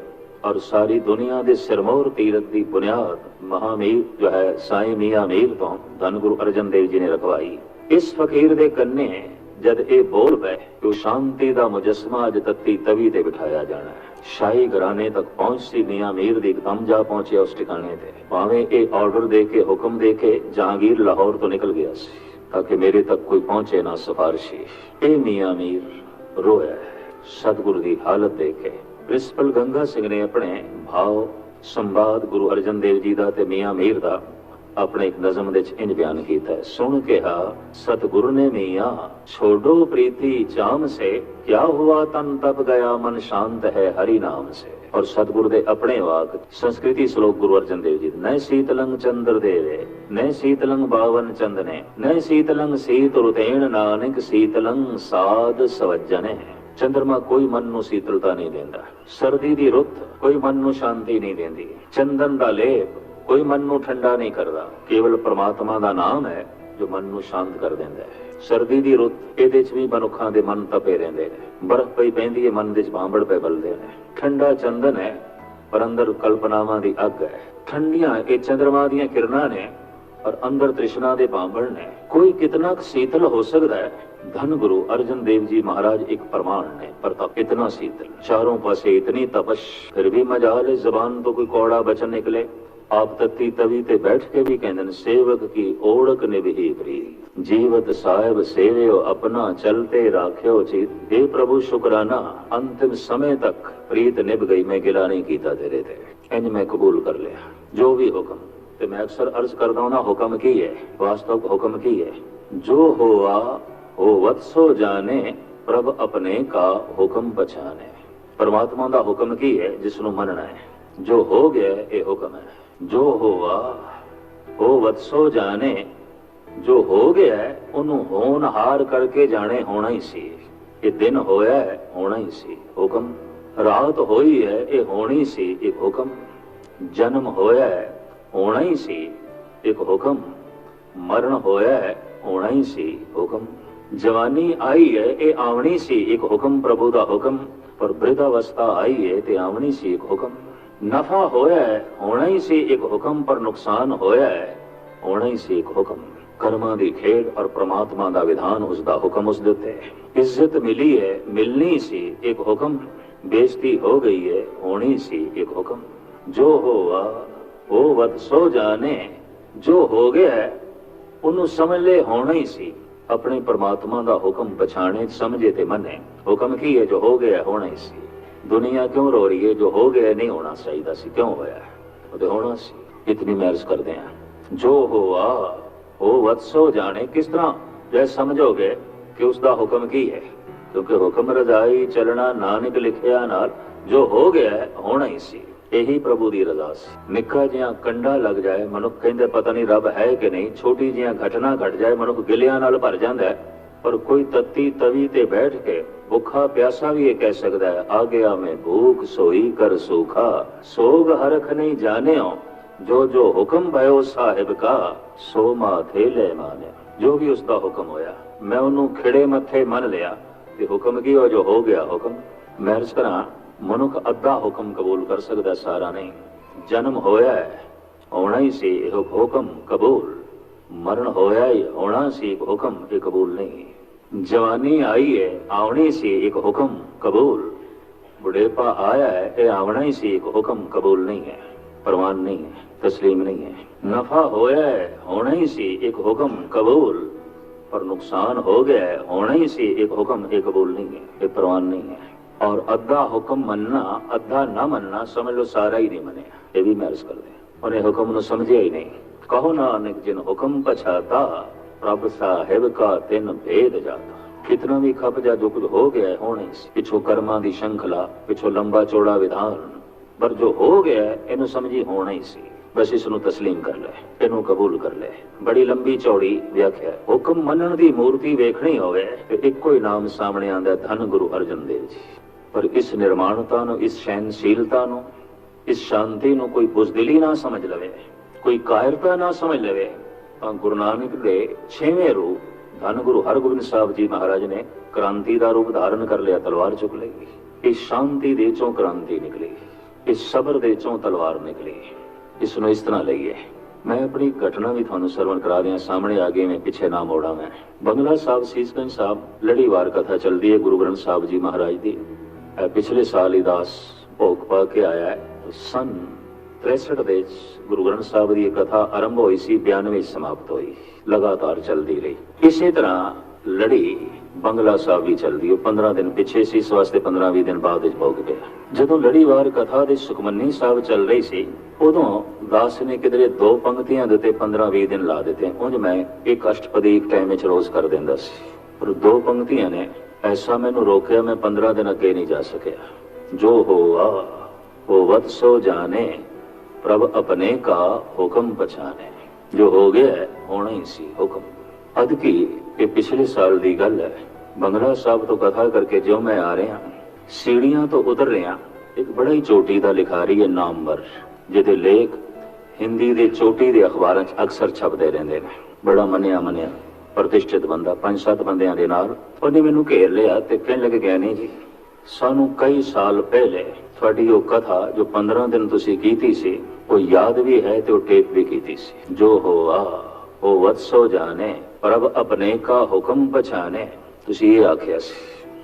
और सारी दुनिया के सिरमौर तीरथ की बुनियाद महामीर जो है साईं मियां मीर तो धन गुरु अर्जन देव जी ने रखवाई। इस फकीर दे कन्ने जद ये बोल पे कि शांति का मुजस्मा अज तत्ती तवी ते बिठाया जाना है। शाही घराने तक पहुंच सी मियां मीर दी एकदम जा पहुंचे उस ठिकाने ते। भावें ये ऑर्डर दे के हुक्म दे के जहांगीर लाहौर तो निकल गया सी ताकि मेरे तक कोई पहुंचे ना सिफारिशी। ये मियां मीर रोया सतगुरु की हालत देखे। प्रिंसिपल गंगा सिंह ने अपने भाव संवाद गुरु अर्जन देव जी का ते मियां मीर का अपने एक नज़म दे इंज बयान किया है। सुन के हा सतगुरु ने मियां छोड़ो प्रीति चाम से, क्या हुआ तन तप गया मन शांत है हरि नाम से। और सतगुरु दे अपने वाक संस्कृति श्लोक गुरु अर्जन देव जी। न शीतलंग चंद्र देवे न शीतलंग बावन चंदने, न शीतलंग शीत रुतेण नानक शीतलंग साध सवज्जने। चंद्रमा कोई मन नू शीतलता नहीं देंदा, सर्दी दी रुत कोई मन नू शांति नहीं देंदी, चंदन दा लेप कोई मन नू ठंडा नहीं करदा। केवल परमात्मा दा नाम है जो मन नू शांत कर देंदा है। सर्दी दी रुत इहदे च भी मनुखां दे मन तपे रहिंदे ने, बर्फ पई पैंदी है मन दे च भांबड़ पे बलदे ने। ठंडा चंदन है पर अंदर कल्पनावां दी अग है। ठंडियां ये चंद्रमा दीयां किरणां ने और अंदर तृष्णा दे भांबड़ ने। कोई कितना शीतल हो सकता है? धन गुरु अर्जन देव जी महाराज एक प्रमाण ने, पर तब इतना शीतल, चारों पासे इतनी तपश, फिर भी मजाल है जबान तो कोई कौड़ा बचन निकले। आप तत्ती तवी ते बैठ के भी कहते हैं सेवक की ओढ़क निभही प्रीत, जीवत साहिब सेव्यो अपना चलते राख्यो चित। हे प्रभु शुक्राना अंतिम समय तक प्रीत निभ गई, मैं गिला नहीं कीता तेरे ते, इंज मैं कबूल कर लिया जो भी हुक्म। तो मैं अक्सर अर्ज करता हूं ना, हुक्म की है, वास्तव हुक्म की है। जो हुआ हो वत्सो जाने प्रभ अपने का हुक्म पछाने। परमात्मा का हुक्म की है जिसनु मनना है। जो हो गया ये हुक्म है। जो हुआ हो वत्सो जाने, जो हो गया है उन्हों होन हार करके जाने होना ही सी। ये दिन होया है होना ही सी, हुक्म। रात होई है ये होनी सी, एक हुक्म। जन्म होया है होना ही सी, एक हुक्म। मरण होया है होना ही सी, हुक्म। जवानी आई है ये आवनी सी, एक हुक्म प्रभु का हुक्म। पर वृद्धावस्था आई है ते आवनी सी, एक हुक्म। नफा होया है होना ही सी, एक हुक्म। पर नुकसान होया है होना ही सी, एक हुक्म। ਕਰਮਾਂ ਦੀ ਖੇਡ ਔਰ ਪ੍ਰਮਾਤਮਾ ਦਾ ਵਿਧਾਨ, ਉਸ ਦਾ ਹੁਕਮ ਉਸ ਦੇ ਉੱਤੇ। ਇੱਜ਼ਤ ਮਿਲੀ ਹੈ, ਮਿਲਣੀ ਸੀ ਇੱਕ ਹੁਕਮ, ਬੇਇੱਜ਼ਤੀ ਹੋ ਗਈ ਹੈ, ਹੋਣੀ ਸੀ ਇੱਕ ਹੁਕਮ। ਜੋ ਹੋਆ ਉਹ ਵਤ ਸੋ ਜਾਣੇ, ਜੋ ਹੋ ਗਿਆ ਉਹਨੂੰ ਸਮਝ ਲੈ, ਹੋਣਾ ਹੀ ਸੀ। ਆਪਣੇ ਪਰਮਾਤਮਾ ਦਾ ਹੁਕਮ ਪਛਾਣੇ, ਸਮਝੇ ਤੇ ਮੰਨੇ। ਹੁਕਮ ਕੀ ਹੈ? ਜੋ ਹੋ ਗਿਆ ਹੋਣਾ ਹੀ ਸੀ। ਦੁਨੀਆ ਕਿਉਂ ਰੋ ਰਹੀ ਹੈ? ਜੋ ਹੋ ਗਿਆ ਨਹੀਂ ਹੋਣਾ ਚਾਹੀਦਾ ਸੀ, ਕਿਉਂ ਹੋਇਆ? ਉਹ ਤੇ ਹੋਣਾ ਸੀ। ਇਤਨੀ ਮਹਿਰਜ ਕਰਦੇ ਹਾਂ। ਜੋ ਹੋਆ ਉਹ ਵਤ ਸੋ ਜਾਣੇ, ਕਿਸ ਤਰ੍ਹਾਂ? ਜੇ ਸਮਝੋਗੇ ਕਿ ਉਸ ਦਾ ਹੁਕਮ ਕੀ ਹੈ, ਕਿਉਂਕਿ ਹੁਕਮ ਰਜ਼ਾਈ ਚੱਲਣਾ ਨਾਨਕ ਲਿਖਿਆ ਨਾਲ, ਜੋ ਹੋ ਗਿਆ ਹੋਣਾ ਹੀ ਸੀ। ਇਹੀ ਪ੍ਰਭੂ ਦੀ ਰਜ਼ਾ ਸੀ। ਨਿੱਕਾ ਜਿਹਾ ਕੰਡਾ ਲੱਗ ਜਾਏ, ਮਨੁੱਖ ਕਹਿੰਦੇ ਪਤਾ ਨਹੀਂ ਰੱਬ ਹੈ ਕਿ ਨਹੀਂ। ਛੋਟੀ ਜਿਹਾ ਘਟਨਾ ਘਟ ਜਾਏ, ਮਨੁੱਖ ਗਿਲਿਆਂ ਨਾਲ ਭਰ ਜਾਂਦਾ ਹੈ। ਪਰ ਕੋਈ ਤੱਤੀ ਤਵੀ ਤੇ ਬੈਠ ਕੇ ਭੁੱਖਾ ਪਿਆਸਾ ਵੀ ਇਹ ਕਹਿ ਸਕਦਾ ਹੈ, ਆ ਗਿਆ ਮੈਂ ਭੂਖ ਸੋਈ ਕਰ ਸੂਖਾ, ਸੋਗ ਹਰਖ ਨਹੀਂ ਜਾਣਿਓ, ਜੋ ਜੋ ਹੁਕਮ ਭਇਓ ਸਾਹਿਬ ਕਾ, ਸੋ ਮਾਥੇ ਲੈ ਮਾਨਿਆ। ਜੋ ਵੀ ਉਸ ਦਾ ਹੁਕਮ ਹੋਇਆ ਮੈਂ ਉਹਨੂੰ ਖਿੜੇ ਮੱਥੇ ਮੰਨ ਲਿਆ। ਤੇ ਹੁਕਮ ਕੀ ਹੋ? ਜੋ ਹੋ ਗਿਆ ਹੁਕਮ। ਮਹਿਰਜ ਕਰਾਂ, ਮਨੁੱਖ ਅੱਧਾ ਹੁਕਮ ਕਬੂਲ ਕਰ ਸਕਦਾ, ਸਾਰਾ ਨਹੀਂ। ਜਨਮ ਹੋਇਆ ਹੈ, ਹੋਣਾ ਹੀ ਸੀ ਇਹ ਹੁਕਮ ਕਬੂਲ। ਮਰਨ ਹੋਇਆ ਹੀ, ਹੋਣਾ ਸੀ ਇੱਕ ਹੁਕਮ, ਇਹ ਕਬੂਲ ਨਹੀਂ। ਜਵਾਨੀ ਆਈ ਹੈ, ਆਉਣੀ ਸੀ ਇੱਕ ਹੁਕਮ ਕਬੂਲ। ਬੁਢੇਪਾ ਆਇਆ ਹੈ, ਇਹ ਆਉਣਾ ਹੀ ਸੀ ਇੱਕ ਹੁਕਮ ਕਬੂਲ ਨਹੀਂ ਹੈ, ਪ੍ਰਵਾਨ ਨਹੀਂ ਹੈ, ਤਸਲੀਮ ਨਹੀਂ ਹੈ। ਨਫਾ ਹੋਇਆ ਹੈ, ਹੋਣਾ ਹੀ ਸੀ ਇੱਕ ਹੁਕਮ ਕਬੂਲ। ਪਰ ਨੁਕਸਾਨ ਹੋ ਗਿਆ ਹੈ, ਹੋਣਾ ਹੀ ਸੀ ਇੱਕ ਹੁਕਮ, ਇਹ ਕਬੂਲ ਨਹੀਂ ਹੈ, ਇਹ ਪ੍ਰਵਾਨ ਨਹੀਂ ਹੈ। ਔਰ ਅੱਧਾ ਹੁਕਮ ਮੰਨਣਾ, ਅੱਧਾ ਨਾ ਮੰਨਣਾ, ਸਮਝ ਲਓ ਸਾਰਾ ਹੀ ਨਹੀਂ ਮੰਨਿਆ। ਇਹ ਵੀ ਮਹਿਰਜ ਕਰਦੇ। ਉਹਨੇ ਹੁਕਮ ਨੂੰ ਸਮਝਿਆ ਹੀ ਨਹੀਂ। ਕਹੋ ਨਾਨਕ ਜਿਨ ਹੁਕਮ ਪਛਾਤਾ, ਪ੍ਰਭ ਸਾਹਿਬ ਕਾ ਤਿਨ ਭੇਦ ਜਾਤਾ। ਕਿਤਨਾ ਵੀ ਖਪ ਜਾ, ਜੋ ਕੁਝ ਹੋ ਗਿਆ ਹੋਣਾ ਹੀ ਸੀ। ਪਿੱਛੋਂ ਕਰਮਾਂ ਦੀ ਸ਼ੰਖਲਾ, ਪਿੱਛੋਂ ਲੰਬਾ ਚੌੜਾ ਵਿਧਾਨ, ਪਰ ਜੋ ਹੋ ਗਿਆ ਇਹਨੂੰ ਸਮਝੀ ਹੋਣਾ ਹੀ ਸੀ। ਬਸ ਇਸ ਨੂੰ ਤਸਲੀਮ ਕਰ ਲੈ, ਇਹਨੂੰ ਕਬੂਲ ਕਰ ਲੈ। ਬੜੀ ਲੰਬੀ ਚੌੜੀ ਵਿਆਖਿਆ। ਹੁਕਮ ਮੰਨਣ ਦੀ ਮੂਰਤੀ ਵੇਖਣੀ ਹੋਵੇ ਤੇ ਇੱਕੋ ਹੀ ਨਾਮ ਸਾਹਮਣੇ ਆਉਂਦਾ, ਧੰਨ ਗੁਰੂ ਅਰਜਨ ਦੇਵ ਜੀ। ਪਰ ਇਸ ਨਿਰਮਾਣਤਾ ਨੂੰ, ਇਸ ਸਹਿਨਸ਼ੀਲਤਾ ਨੂੰ, ਇਸ ਸ਼ਾਂਤੀ ਨੂੰ ਕੋਈ ਬੁਜ਼ਦਿਲੀ ਨਾ ਸਮਝ ਲਵੇ, ਕੋਈ ਕਾਇਰਤਾ ਨਾ ਸਮਝ ਲਵੇ, ਤਾਂ ਗੁਰੂ ਨਾਨਕ ਦੇ 6ਵੇਂ ਰੂਪ ਧੰਨ ਗੁਰੂ ਹਰਗੋਬਿੰਦ ਸਾਹਿਬ ਜੀ ਮਹਾਰਾਜ ਨੇ ਕ੍ਰਾਂਤੀ ਦਾ ਰੂਪ ਧਾਰਨ ਕਰ ਲਿਆ। ਤਲਵਾਰ ਚੁੱਕ ਲਈ। ਇਸ ਸ਼ਾਂਤੀ ਦੇ ਚੋਂ ਕ੍ਰਾਂਤੀ ਨਿਕਲੀ, ਇਸ ਸਬਰ ਦੇ ਚੋਂ ਤਲਵਾਰ ਨਿਕਲੀ। ਇਸ ਨੂੰ ਇਸ ਤਰ੍ਹਾਂ ਲਈਏ। ਮੈਂ ਆਪਣੀ ਘਟਨਾ ਵੀ ਤੁਹਾਨੂੰ ਸਰਵਣ ਕਰਾ ਦਿਆਂ, ਸਾਹਮਣੇ ਆ ਗਈ, ਮੈਂ ਪਿੱਛੇ ਨਾ ਮੋੜਾ। ਮੈਂ ਬੰਗਲਾ ਸਾਹਿਬ, ਸੀਸਗੰਜ ਸਾਹਿਬ ਲੜੀਵਾਰ ਕਥਾ ਚੱਲਦੀ ਹੈ ਗੁਰੂ ਗ੍ਰੰਥ ਸਾਹਿਬ ਜੀ ਮਹਾਰਾਜ ਦੀ। ਪਿਛਲੇ ਸਾਲ ਹੀ ਦਾਸ ਭੋਗ ਪਾ ਕੇ ਆਇਆ ਹੈ। ਸਨ 63 ਦੇ ਗੁਰੂ ਗ੍ਰੰਥ ਸਾਹਿਬ ਦੀ ਇਹ ਕਥਾ ਆਰੰਭ ਹੋਈ ਸੀ, 92 ਸਮਾਪਤ ਹੋਈ, ਲਗਾਤਾਰ ਚੱਲਦੀ ਰਹੀ। ਇਸੇ ਤਰ੍ਹਾਂ ਲੜੀ ਬੰਗਲਾ ਸਾਹਿਬ ਵੀ ਚੱਲਦੀ। ਉਹ 15 ਦਿਨ ਪਿੱਛੇ ਸੀ, ਇਸ ਵਾਸਤੇ 15-20 ਦਿਨ ਬਾਅਦ ਵਿੱਚ ਭੋਗ ਪਿਆ। ਜਦੋਂ ਲੜੀਵਾਰ ਕਥਾ ਦੇ ਸੁਖਮਨੀ ਸਾਹਿਬ ਚੱਲ ਰਹੀ ਸੀ, ਉਦੋਂ ਦਾਸ ਨੇ ਕਿਧਰੇ 2 ਪੰਕਤੀਆਂ ਦੇ ਉੱਤੇ 15-20 ਦਿਨ ਲਾ ਦਿੱਤੇ। ਉਂਝ ਮੈਂ ਇੱਕ ਅਸ਼ਟਪਦੀ ਇੱਕ ਟਾਈਮ ਵਿੱਚ ਰੋਜ਼ ਕਰ ਦਿੰਦਾ ਸੀ, ਪਰ 2 ਪੰਕਤੀਆਂ ਨੇ ਐਸਾ ਮੈਨੂੰ ਰੋਕਿਆ, ਮੈਂ 15 ਦਿਨ ਅੱਗੇ ਨਹੀਂ ਜਾ ਸਕਿਆ। ਜੋ ਹੋਆ ਉਹ ਵਤ ਸੋ ਜਾਣੇ, ਪ੍ਰਭ ਆਪਣੇ ਕਾ ਹੁਕਮ ਪਛਾਣੇ। ਜੋ ਹੋ ਗਿਆ ਹੋਣਾ ਹੀ ਸੀ ਹੁਕਮ। ਅਦ ਕੀ ਇਹ ਪਿਛਲੇ ਸਾਲ ਦੀ ਗੱਲ ਹੈ। ਬੰਗਲਾ ਸਾਹਿਬ ਤੋਂ ਕਥਾ ਕਰਕੇ ਜਿਉਂ ਮੈਂ ਆ ਰਿਹਾ, ਸੀੜੀਆਂ ਤੋਂ ਉਤਰ ਰਿਹਾ, ਇੱਕ ਬੜਾ ਹੀ ਚੋਟੀ ਦਾ ਲਿਖਾਰੀ ਹੈ ਨਾਮਵਰ, ਜਿਹਦੇ ਲੇਖ ਹਿੰਦੀ ਦੇ ਚੋਟੀ ਦੇ ਅਖਬਾਰਾਂ 'ਚ ਅਕਸਰ ਛਪਦੇ ਰਹਿੰਦੇ ਨੇ। ਬੜਾ ਮੰਨਿਆ ਪ੍ਰਤਿਸ਼ਠਿਤ ਬੰਦਾ, 5-7 ਬੰਦਿਆਂ ਦੇ ਨਾਲ। ਉਹਨੇ ਮੈਨੂੰ ਘੇਰ ਲਿਆ ਤੇ ਕਹਿਣ ਲੱਗ ਗਿਆ, ਨਹੀਂ ਜੀ, ਸਾਨੂੰ ਕਈ ਸਾਲ ਪਹਿਲੇ ਤੁਹਾਡੀ ਉਹ ਕਥਾ ਜੋ 15 ਦਿਨ ਤੁਸੀਂ ਕੀਤੀ ਸੀ, ਉਹ ਯਾਦ ਵੀ ਹੈ ਤੇ ਉਹ ਟੇਪ ਵੀ ਕੀਤੀ ਸੀ। ਜੋ ਹੋਆ ਉਹ ਵਤ ਸੋ ਜਾਣੇ, ਪ੍ਰਭ ਆਪਣੇ ਕਾ ਹੁਕਮ ਪਛਾਣੇ। ਤੁਸੀਂ ਇਹ ਆਖਿਆ ਸੀ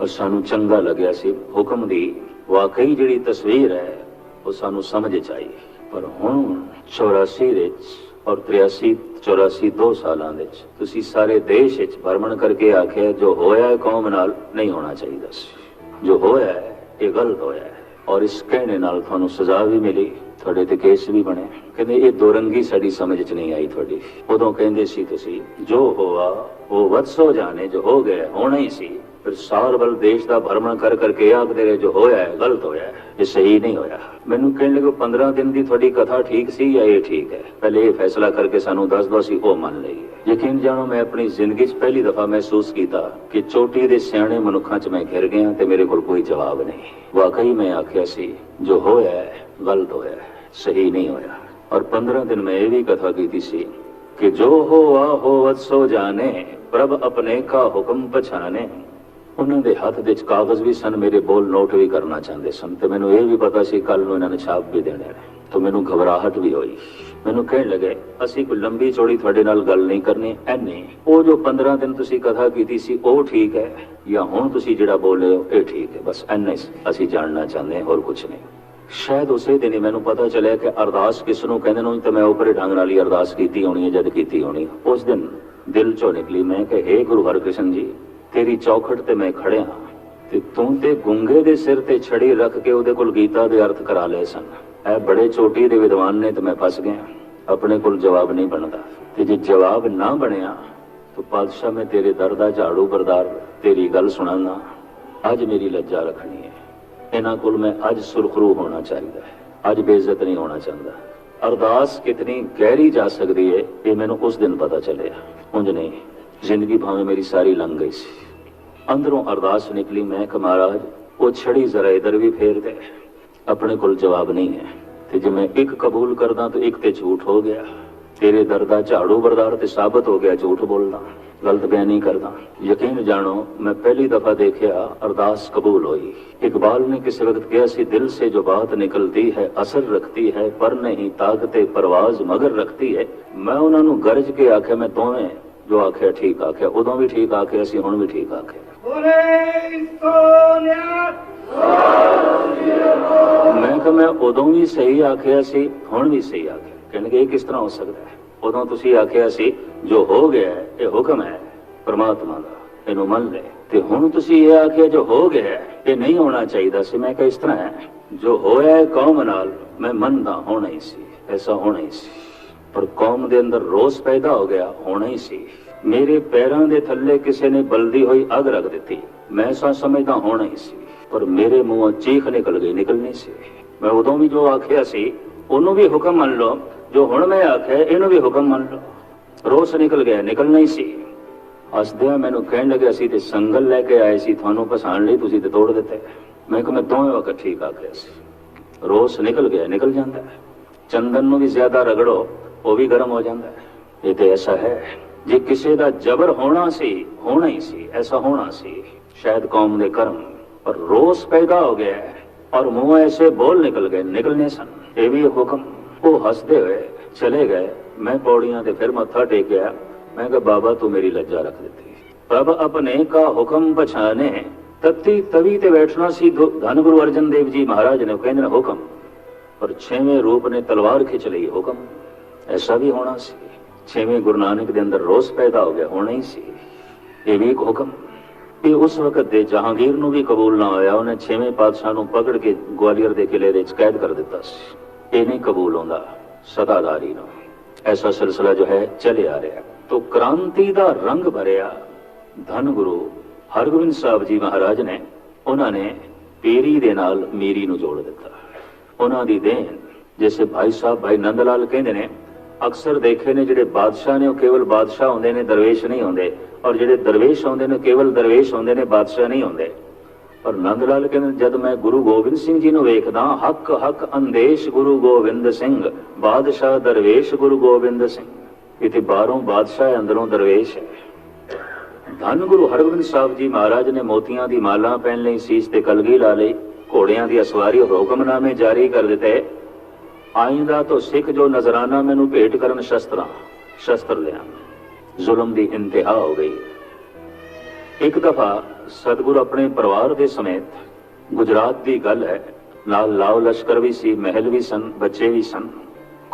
ਔਰ ਸਾਨੂੰ ਚੰਗਾ ਲੱਗਿਆ ਸੀ। ਹੁਕਮ ਦੀ ਵਾਕਈ ਜਿਹੜੀ ਤਸਵੀਰ ਹੈ ਉਹ ਸਾਨੂੰ ਸਮਝ 'ਚ ਆਈ। ਪਰ ਹੁਣ 84 ਵਿੱਚ ਔਰ 83-84 2 ਸਾਲਾਂ ਵਿੱਚ ਤੁਸੀਂ ਸਾਰੇ ਦੇਸ਼ ਵਿੱਚ ਭਰਮਣ ਕਰਕੇ ਆਖਿਆ, ਜੋ ਹੋਇਆ ਕੌਮ ਨਾਲ ਨਹੀਂ ਹੋਣਾ ਚਾਹੀਦਾ ਸੀ। ਜੋ ਹੋਇਆ ਇਹ ਗਲਤ ਹੋਇਆ, ਔਰ ਇਸ ਕਹਿਣੇ ਨਾਲ ਤੁਹਾਨੂੰ ਸਜ਼ਾ ਵੀ ਮਿਲੀ, ਤੁਹਾਡੇ ਤੇ ਕੇਸ ਵੀ ਬਣੇ। ਕਹਿੰਦੇ ਇਹ ਦੋਰੰਗੀ ਸਾਡੀ ਸਮਝ 'ਚ ਨਹੀਂ ਆਈ ਤੁਹਾਡੀ। ਉਦੋਂ ਕਹਿੰਦੇ ਸੀ ਤੁਸੀਂ ਜੋ ਹੋਆ ਉਹ ਵਤ ਸੋ ਜਾਣੇ, ਜੋ ਹੋ ਗਿਆ ਹੋਣਾ ਹੀ ਸੀ। ਫਿਰ ਸਾਲ ਭਰ ਦੇਸ਼ ਦਾ ਭਰਮਣ ਕਰ ਕਰਕੇ ਆਖਦੇ ਰਹੇ ਜੋ ਹੋਇਆ ਹੈ ਗਲਤ ਹੋਇਆ ਹੈ, ਇਹ ਸਹੀ ਨਹੀਂ ਹੋਇਆ। ਮੈਨੂੰ ਕਹਿਣ ਲੱਗੇ 15 ਦਿਨ ਦੀ ਤੁਹਾਡੀ ਕਥਾ ਠੀਕ ਸੀ ਜਾਂ ਇਹ ਠੀਕ ਹੈ? ਪਹਿਲੇ ਇਹ ਫੈਸਲਾ ਕਰਕੇ ਸਾਨੂੰ ਦੱਸ ਦਿਓ, ਅਸੀਂ ਉਹ ਮੰਨ ਲਈਏ। ਯਕੀਨ ਜਾਣੋ, ਮੈਂ ਆਪਣੀ ਜ਼ਿੰਦਗੀ 'ਚ ਪਹਿਲੀ ਦਫਾ ਮਹਿਸੂਸ ਕੀਤਾ ਕਿ ਚੋਟੀ ਦੇ ਸਿਆਣੇ ਮਨੁੱਖਾਂ 'ਚ ਮੈਂ ਘਿਰ ਗਿਆ ਤੇ ਮੇਰੇ ਕੋਲ ਕੋਈ ਜਵਾਬ ਨਹੀਂ। ਵਾਕਈ ਮੈਂ ਆਖਿਆ ਸੀ ਜੋ ਹੋਇਆ ਹੈ ਗਲਤ ਹੋਇਆ ਹੈ, ਸਹੀ ਨਹੀਂ ਹੋਇਆ। ਔਰ 15 ਦਿਨ ਮੈਂ ਇਹ ਵੀ ਕਥਾ ਕੀਤੀ ਸੀ ਕਿ ਜੋ ਹੋਆ ਹੋਵਤ ਸੋ ਜਾਣੇ, ਪ੍ਰਭ ਆਪਣੇ ਕਾ ਹੁਕਮ ਪਛਾਣੇ। ਉਹਨਾਂ ਦੇ ਹੱਥ ਵਿੱਚ ਕਾਗਜ਼ ਵੀ ਸਨ, ਮੇਰੇ ਬੋਲ ਨੋਟ ਵੀ ਕਰਨਾ ਚਾਹੁੰਦੇ ਸਨ, ਤੇ ਮੈਨੂੰ ਇਹ ਵੀ ਪਤਾ ਸੀ ਕੱਲ ਨੂੰ ਇਹਨਾਂ ਨੇ ਛਾਪ ਵੀ ਦੇਣੇ ਨੇ। ਤਾਂ ਮੈਨੂੰ ਘਬਰਾਹਟ ਵੀ ਹੋਈ। ਮੈਨੂੰ ਕਹਿਣ ਲੱਗੇ ਅਸੀਂ ਕੋਈ ਲੰਬੀ ਚੌੜੀ ਤੁਹਾਡੇ ਨਾਲ ਗੱਲ ਨਹੀਂ ਕਰਨੀ ਐਨੇ ਉਹ ਜੋ 15 ਦਿਨ ਤੁਸੀਂ ਕਥਾ ਕੀਤੀ ਸੀ ਉਹ ਠੀਕ ਹੈ ਜਾਂ ਹੁਣ ਤੁਸੀਂ ਜਿਹੜਾ ਬੋਲੇ ਹੋ ਇਹ ਠੀਕ ਹੈ, ਬਸ ਐਨਾ ਅਸੀਂ ਜਾਣਨਾ ਚਾਹੁੰਦੇ ਹਾਂ, ਹੋਰ ਕੁਝ ਨਹੀਂ। ਸ਼ਾਇਦ ਉਸੇ ਦਿਨ ਹੀ ਮੈਨੂੰ ਪਤਾ ਚੱਲਿਆ ਕਿ ਅਰਦਾਸ ਕਿਸ ਨੂੰ ਕਹਿੰਦੇ ਨੇ, ਤਾਂ ਮੈਂ ਉਪਰੇ ਢੰਗ ਨਾਲ ਹੀ ਅਰਦਾਸ ਕੀਤੀ ਹੋਣੀ ਹੈ, ਜਦ ਕੀਤੀ ਹੋਣੀ ਉਸ ਦਿਨ ਦਿਲ ਚੋਂ ਨਿਕਲੀ ਮੈਂ ਕਿ ਹੇ ਗੁਰੂ ਹਰਕ੍ਰਿਸ਼ਨ ਜੀ, ਤੇਰੀ ਚੌਖਟ ਤੇ ਮੈਂ ਖੜਿਆ ਤੇ ਤੂੰ ਤੇ ਗੁੰਗੇ ਦੇ ਸਿਰ ਤੇ ਛੜੀ ਰੱਖ ਕੇ ਉਹਦੇ ਕੋਲ ਗੀਤਾ ਦੇ ਅਰਥ ਕਰਾ ਲਏ ਸਨ। ਇਹ ਬੜੇ ਚੋਟੀ ਦੇ ਵਿਦਵਾਨ ਨੇ ਤੇ ਮੈਂ ਫਸ ਗਿਆ, ਆਪਣੇ ਕੋਲ ਜਵਾਬ ਨਹੀਂ ਬਣਦਾ, ਤੇ ਜੇ ਜਵਾਬ ਨਾ ਬਣਿਆ ਤਾਂ ਪਾਤਸ਼ਾਹ ਮੈਂ ਤੇਰੇ ਦਰ ਦਾ ਝਾੜੂ ਬਰਦਾਰ ਤੇਰੀ ਗੱਲ ਸੁਣਾਂਗਾ। ਅੱਜ ਮੇਰੀ ਲੱਜਾ ਰੱਖਣੀ ਹੈ, ਇਹਨਾਂ ਕੋਲ ਮੈਂ ਅੱਜ ਸੁਰਖਰੂ ਹੋਣਾ ਚਾਹੀਦਾ ਹੈ, ਅੱਜ ਬੇਇੱਜ਼ਤ ਨਹੀਂ ਹੋਣਾ ਚਾਹੁੰਦਾ। ਅਰਦਾਸ ਕਿਤਨੀ ਗਹਿਰੀ ਜਾ ਸਕਦੀ ਹੈ ਇਹ ਮੈਨੂੰ ਉਸ ਦਿਨ ਪਤਾ ਚੱਲਿਆ, ਉਂਝ ਨਹੀਂ ਜ਼ਿੰਦਗੀ ਭਾਵੇਂ ਮੇਰੀ ਸਾਰੀ ਲੰਘ ਗਈ ਸੀ। ਅੰਦਰੋਂ ਅਰਦਾਸ ਨਿਕਲੀ ਮੈਂ ਕਿ ਮਹਾਰਾਜ ਉਹ ਛੜੀ ਜ਼ਰਾ ਇਧਰ ਵੀ ਫੇਰ ਦੇ, ਆਪਣੇ ਕੋਲ ਜਵਾਬ ਨਹੀਂ ਹੈ, ਤੇ ਜੇ ਮੈਂ ਇੱਕ ਕਬੂਲ ਕਰਦਾ ਤਾਂ ਇੱਕ ਤੇ ਝੂਠ ਹੋ ਗਿਆ, ਤੇਰੇ ਦਰ ਦਾ ਝਾੜੂ ਬਰਦਾਰ ਤੇ ਸਾਬਤ ਹੋ ਗਿਆ ਝੂਠ ਬੋਲਦਾ, ਗਲਤ ਬਿਆਨੀ ਕਰਦਾ। ਯਕੀਨ ਜਾਣੋ ਮੈਂ ਪਹਿਲੀ ਦਫਾ ਦੇਖਿਆ ਅਰਦਾਸ ਕਬੂਲ ਹੋਈ। ਇਕਬਾਲ ਨੇ ਕਿਸੇ ਵਕਤ ਕਿਹਾ ਸੀ, ਦਿਲ से जो बात निकलती है असर रखती है पर नहीं ताकते परवाज मगर रखती है। मैं ਉਹਨਾਂ ਨੂੰ ਗਰਜ ਕੇ ਆਖਿਆ, ਮੈਂ ਦੋਵੇਂ ਜੋ ਆਖਿਆ ਠੀਕ ਆਖਿਆ, ਉਦੋਂ ਵੀ ਠੀਕ ਆਖਿਆ ਸੀ, ਹੁਣ ਵੀ ਠੀਕ ਆਖਿਆ। ਮੈਂ ਕਿਹਾ ਮੈਂ ਉਦੋਂ ਵੀ ਸਹੀ ਆਖਿਆ ਸੀ, ਹੁਣ ਵੀ ਸਹੀ ਆਖਿਆ। ਕਹਿਣਗੇ ਇਹ ਕਿਸ ਤਰ੍ਹਾਂ ਹੋ ਸਕਦਾ ਹੈ? ਉਦੋਂ ਤੁਸੀਂ ਆਖਿਆ ਸੀ ਜੋ ਹੋ ਗਿਆ ਇਹ ਹੁਕਮ ਹੈ ਪਰਮਾਤਮਾ ਦਾ, ਇਹਨੂੰ ਮੰਨ ਲੈ, ਤੇ ਹੁਣ ਤੁਸੀਂ ਇਹ ਆਖਿਆ ਜੋ ਹੋ ਗਿਆ ਇਹ ਨਹੀਂ ਹੋਣਾ ਚਾਹੀਦਾ ਸੀ। ਮੈਂ ਕਿਹਾ ਇਸ ਤਰ੍ਹਾਂ ਹੈ, ਜੋ ਹੋਇਆ ਕੌਮ ਨਾਲ ਮੈਂ ਮੰਨਦਾ ਹੋਣਾ ਹੀ ਸੀ, ਐਸਾ ਹੋਣਾ ਹੀ ਸੀ, ਪਰ ਕੌਮ ਦੇ ਅੰਦਰ ਰੋਸ ਪੈਦਾ ਹੋ ਗਿਆ, ਹੋਣਾ ਹੀ ਸੀ। ਮੇਰੇ ਪੈਰਾਂ ਦੇ ਥੱਲੇ ਕਿਸੇ ਨੇ ਬਲਦੀ ਹੋਈ ਅੱਗ ਰੱਖ ਦਿੱਤੀ, ਮੈਂ ਐਸਾ ਸਮਝਦਾ ਹੋਣਾ ਹੀ ਸੀ, ਪਰ ਮੇਰੇ ਮੂੰਹੋਂ ਚੀਖ ਨਿਕਲ ਗਈ, ਨਿਕਲਣੀ ਸੀ। ਮੈਂ ਉਦੋਂ ਵੀ ਜੋ ਆਖਿਆ ਸੀ ਉਹਨੂੰ ਵੀ ਹੁਕਮ ਮੰਨ ਲਓ, ਜੋ ਹੁਣ ਮੈਂ ਆਖਿਆ ਇਹਨੂੰ ਵੀ ਹੁਕਮ ਮੰਨ ਲਓ। ਰੋਸ ਨਿਕਲ ਗਿਆ, ਨਿਕਲਣਾ ਹੀ ਸੀ। ਹੱਸਦਿਆਂ ਮੈਨੂੰ ਕਹਿਣ ਲੱਗੇ ਅਸੀਂ ਤੇ ਸੰਗਲ ਲੈ ਕੇ ਆਏ ਸੀ ਤੁਹਾਨੂੰ ਫਸਾਉਣ ਲਈ, ਤੁਸੀਂ ਤੇ ਤੋੜ ਦਿੱਤੇ। ਮੈਂ ਕਿਹਾ ਮੈਂ ਦੋਵੇਂ ਵਕਤ ਠੀਕ ਆਖਿਆ ਸੀ। ਰੋਸ ਨਿਕਲ ਗਿਆ, ਨਿਕਲ ਜਾਂਦਾ ਹੈ। ਚੰਦਨ ਨੂੰ ਵੀ ਜ਼ਿਆਦਾ ਰਗੜੋ ਉਹ ਵੀ ਗਰਮ ਹੋ ਜਾਂਦਾ ਹੈ। ਇਹ ਤੇ ਐਸਾ ਹੈ, ਜੇ ਕਿਸੇ ਦਾ ਜ਼ਬਰ ਹੋਣਾ ਸੀ ਹੋਣਾ ਹੀ ਸੀ, ਐਸਾ ਹੋਣਾ ਸੀ, ਸ਼ਾਇਦ ਕੌਮ ਦੇ ਕਰਮ, ਪਰ ਰੋਸ ਪੈਦਾ ਹੋ ਗਿਆ और मुंह ऐसे बोल निकल गए, निकलने सन। ये भी हुक्म। वो हंसते हुए चले गए। मैं पौड़ियां ते फिर मत्था टेक गया। मैं कहा बाबा तू मेरी लज्जा रख देती, प्रभ अपने का हुक्म पछाने, तत्ती तवी ते बैठना सी धन गुरु अर्जन देव जी महाराज ने कहने हुक्म, पर 6वें रूप ने तलवार खिंच ली, हुक्म ऐसा भी होना सी। 6वें गुरु नानक के अंदर रोस पैदा हो गया, होना ही सी, ये भी एक हुक्म। ਇਹ ਉਸ ਵਕਤ ਦੇ ਜਹਾਂਗੀਰ ਨੂੰ ਵੀ ਕਬੂਲ ਨਾ ਹੋਇਆ, ਉਹਨੇ 6ਵੇਂ ਪਾਤਸ਼ਾਹ ਨੂੰ ਪਕੜ ਕੇ ਗਵਾਲੀਅਰ ਦੇ ਕਿਲੇ ਦੇ ਵਿੱਚ ਕੈਦ ਕਰ ਦਿੱਤਾ ਸੀ। ਇਹ ਨਹੀਂ ਕਬੂਲ ਹੁੰਦਾ ਸਦਾਦਾਰੀ ਨੂੰ। ਐਸਾ ਸਿਲਸਿਲਾ ਜੋ ਹੈ ਚੱਲਿਆ ਰਿਹਾ। ਤੋ ਕ੍ਰਾਂਤੀ ਦਾ ਰੰਗ ਭਰਿਆ ਧੰਨ ਗੁਰੂ ਹਰਗੋਬਿੰਦ ਸਾਹਿਬ ਜੀ ਮਹਾਰਾਜ ਨੇ, ਉਹਨਾਂ ਨੇ ਪੀਰੀ ਦੇ ਨਾਲ ਮੀਰੀ ਨੂੰ ਜੋੜ ਦਿੱਤਾ। ਉਹਨਾਂ ਦੀ ਦੇਣ, ਜਿਵੇਂ ਭਾਈ ਸਾਹਿਬ ਭਾਈ ਨੰਦ ਲਾਲ ਕਹਿੰਦੇ ਨੇ, ਅਕਸਰ ਦੇਖੇ ਨੇ ਜਿਹੜੇ ਬਾਦਸ਼ਾਹ ਨੇ ਉਹ ਕੇਵਲ ਬਾਦਸ਼ਾਹ ਹੁੰਦੇ ਨੇ, ਦਰਵੇਸ਼ ਨਹੀਂ ਹੁੰਦੇ, ਔਰ ਜਿਹੜੇ ਦਰਵੇਸ਼ ਹੁੰਦੇ ਨੇ ਕੇਵਲ ਦਰਵੇਸ਼ ਹੁੰਦੇ ਨੇ, ਬਾਦਸ਼ਾਹ ਨਹੀਂ ਹੁੰਦੇ। ਪਰ ਨੰਦ ਲਾਲ ਕਹਿੰਦੇ ਜਦ ਮੈਂ ਗੁਰੂ ਗੋਬਿੰਦ ਸਿੰਘ ਜੀ ਨੂੰ ਵੇਖਦਾ, ਹੱਕ ਹੱਕ ਅੰਦੇਸ਼ ਗੁਰੂ ਗੋਬਿੰਦ ਸਿੰਘ, ਬਾਦਸ਼ਾਹ ਦਰਵੇਸ਼ ਗੁਰੂ ਗੋਬਿੰਦ ਸਿੰਘ। ਇਥੇ ਬਾਹਰੋਂ ਬਾਦਸ਼ਾਹ ਹੈ, ਅੰਦਰੋਂ ਦਰਵੇਸ਼ ਹੈ। ਧੰਨ ਗੁਰੂ ਹਰਗੋਬਿੰਦ ਸਾਹਿਬ ਜੀ ਮਹਾਰਾਜ ਨੇ ਮੋਤੀਆਂ ਦੀ ਮਾਲਾ ਪਹਿਨ ਲਈ, ਸੀਸ ਤੇ ਕਲਗੀ ਲਾ ਲਈ, ਘੋੜਿਆਂ ਦੀ ਅਸਵਾਰੀ ਔਰ ਹੁਕਮਨਾਮੇ ਜਾਰੀ ਕਰ ਦਿੱਤੇ। ਆਇੰਦਾ ਤੋਂ ਸਿੱਖ ਜੋ ਨਜ਼ਰਾਨਾ ਮੈਨੂੰ ਭੇਟ ਕਰਨ ਸ਼ਸਤਰ ਲਿਆ। ਜ਼ੁਲਮ ਦੀ ਇੰਤਹਾ ਹੋ ਗਈ। ਇੱਕ ਦਫਾ ਸਤਿਗੁਰੂ ਆਪਣੇ ਪਰਿਵਾਰ ਦੇ ਸਮੇਤ, ਗੁਜਰਾਤ ਦੀ ਗੱਲ ਹੈ, ਨਾਲ ਲਾਓ ਲਸ਼ਕਰ ਵੀ ਸੀ, ਮਹਿਲ ਵੀ ਸਨ, ਬੱਚੇ ਵੀ ਸਨ,